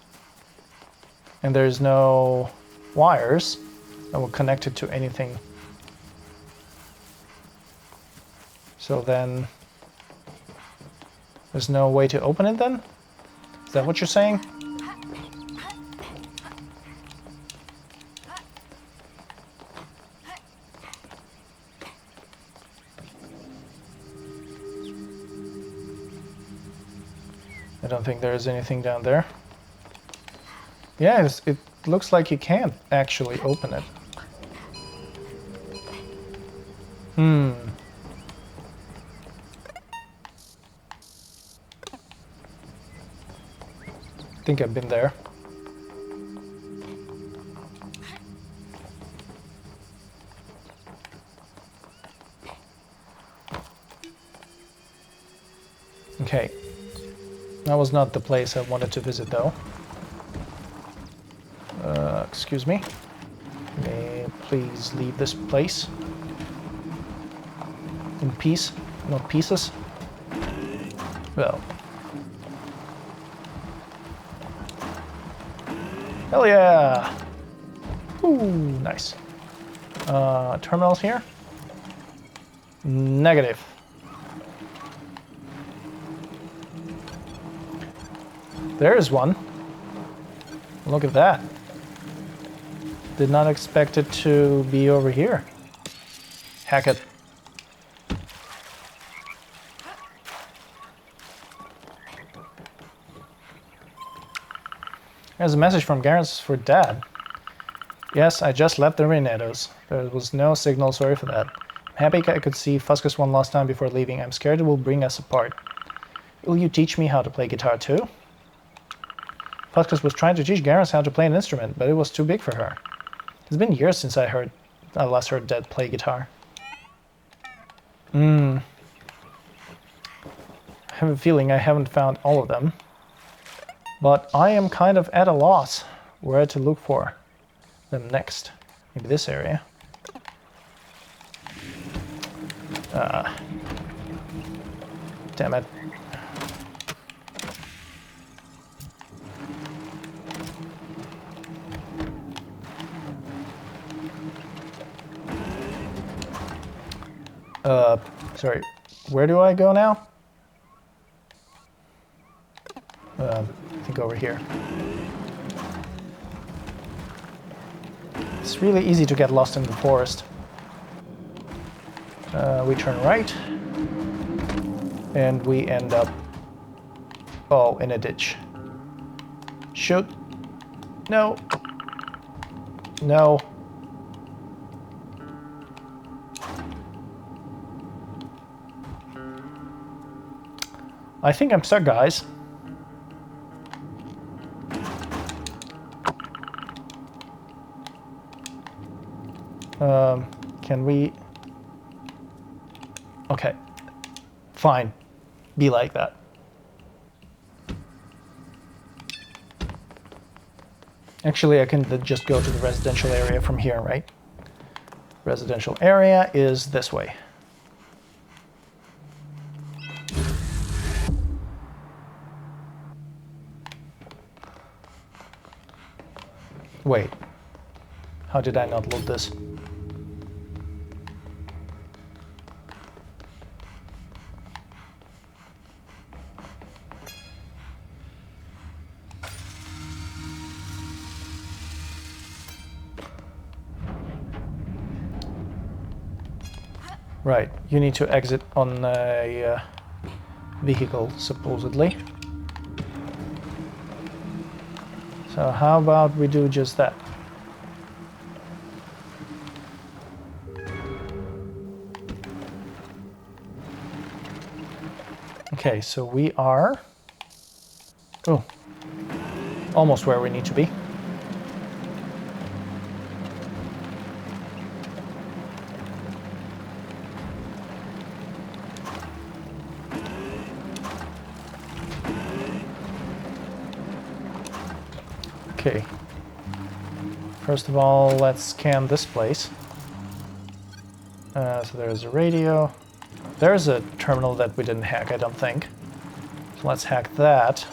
S1: And there's no wires that will connect it to anything. So then there's no way to open it then? Is that what you're saying? I don't think there is anything down there. Yes, it looks like you can't actually open it. I think I've been there. Okay. That was not the place I wanted to visit though. Excuse me. May I please leave this place in peace, not pieces. Well. Hell yeah! Ooh, nice. Terminals here? Negative. There's one. Look at that. Did not expect it to be over here. Hack it. There's a message from Garrett's for Dad. Yes, I just left the Renatos. There was no signal, sorry for that. I'm happy I could see Fuscus one last time before leaving. I'm scared it will bring us apart. Will you teach me how to play guitar too? Fuscus was trying to teach Garrus how to play an instrument, but it was too big for her. It's been years since I last heard Dad play guitar. I have a feeling I haven't found all of them. But I am kind of at a loss where to look for them next. Maybe this area. Damn it. Sorry, where do I go now? I think over here. It's really easy to get lost in the forest. We turn right, and we end up, in a ditch. Shoot. No. No. I think I'm stuck, guys. Can we... Okay. Fine. Be like that. Actually, I can just go to the residential area from here, right? Residential area is this way. Wait. How did I not load this? Right, you need to exit on a vehicle, supposedly. So how about we do just that? Okay, so we are... Oh, almost where we need to be. Okay. First of all, let's scan this place. So there's a radio. There's a terminal that we didn't hack, I don't think. So let's hack that.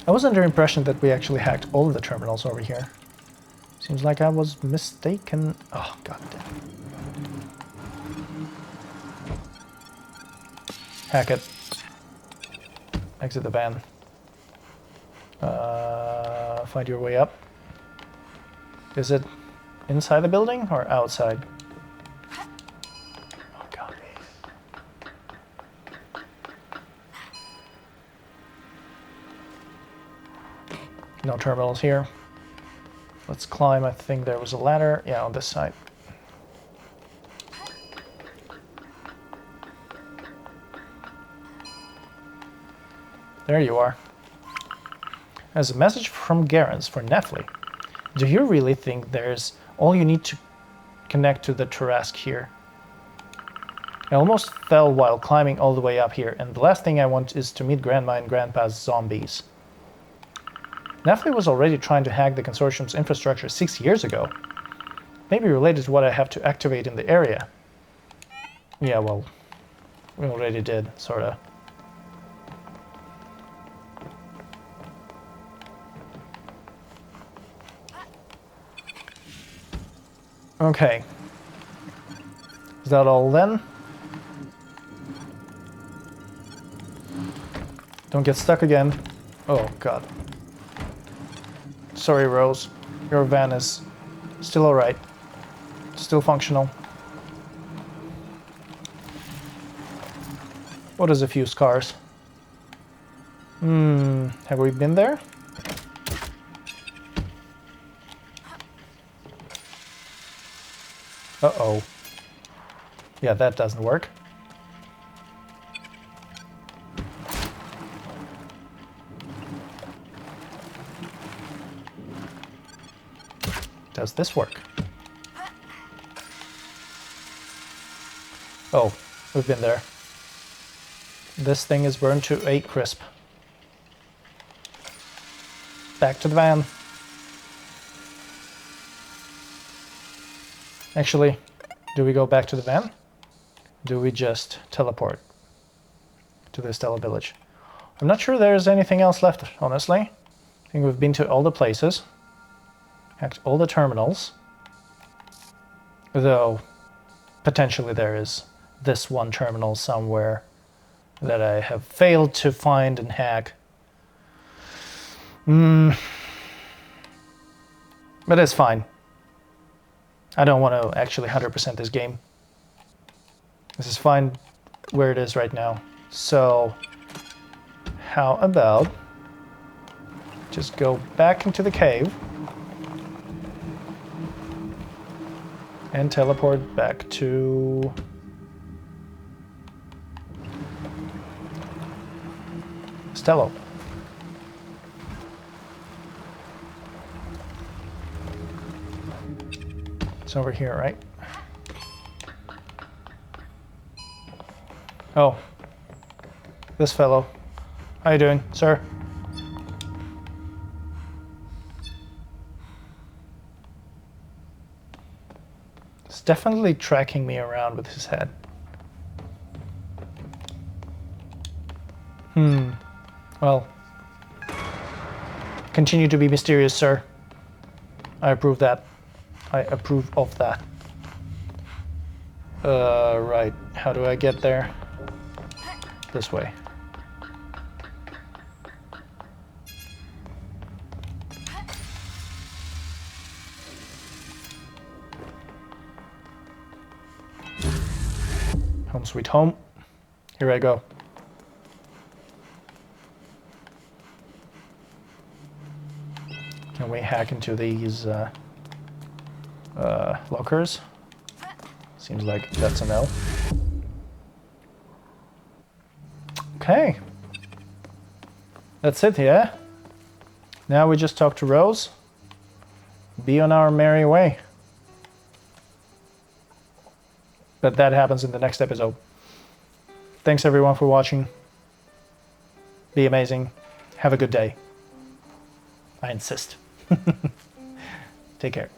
S1: I was under the impression that we actually hacked all of the terminals over here. Seems like I was mistaken. Oh, god damn. Hack it. Exit the van. Find your way up. Is it inside the building or outside? Oh god. No terminals here. Let's climb. I think there was a ladder. Yeah, on this side. There you are. As a message from Garance for Nefli. Do you really think there's all you need to connect to the Tarask here? I almost fell while climbing all the way up here, and the last thing I want is to meet Grandma and Grandpa's zombies. Nefli was already trying to hack the consortium's infrastructure 6 years ago. Maybe related to what I have to activate in the area. Yeah, well, we already did, sorta. Okay. Is that all then? Don't get stuck again. Oh, God. Sorry, Rose. Your van is still alright. Still functional. What is a few scars? Have we been there? Uh-oh. Yeah, that doesn't work. Does this work? Oh, we've been there. This thing is burned to a crisp. Back to the van. Actually, do we go back to the van? Do we just teleport to the Stella Village? I'm not sure there's anything else left, honestly. I think we've been to all the places. Hacked all the terminals. Though, potentially there is this one terminal somewhere that I have failed to find and hack. But it's fine. I don't want to actually 100% this game. This is fine where it is right now. So, how about just go back into the cave and teleport back to Stello. It's over here, right? Oh. This fellow. How you doing, sir? He's definitely tracking me around with his head. Well. Continue to be mysterious, sir. I approve that. I approve of that. Right. How do I get there? This way. Home sweet home. Here I go. Can we hack into these lockers? Seems like that's a no. Okay. That's it, yeah? Now we just talk to Rose. Be on our merry way. But that happens in the next episode. Thanks everyone for watching. Be amazing. Have a good day. I insist. Take care.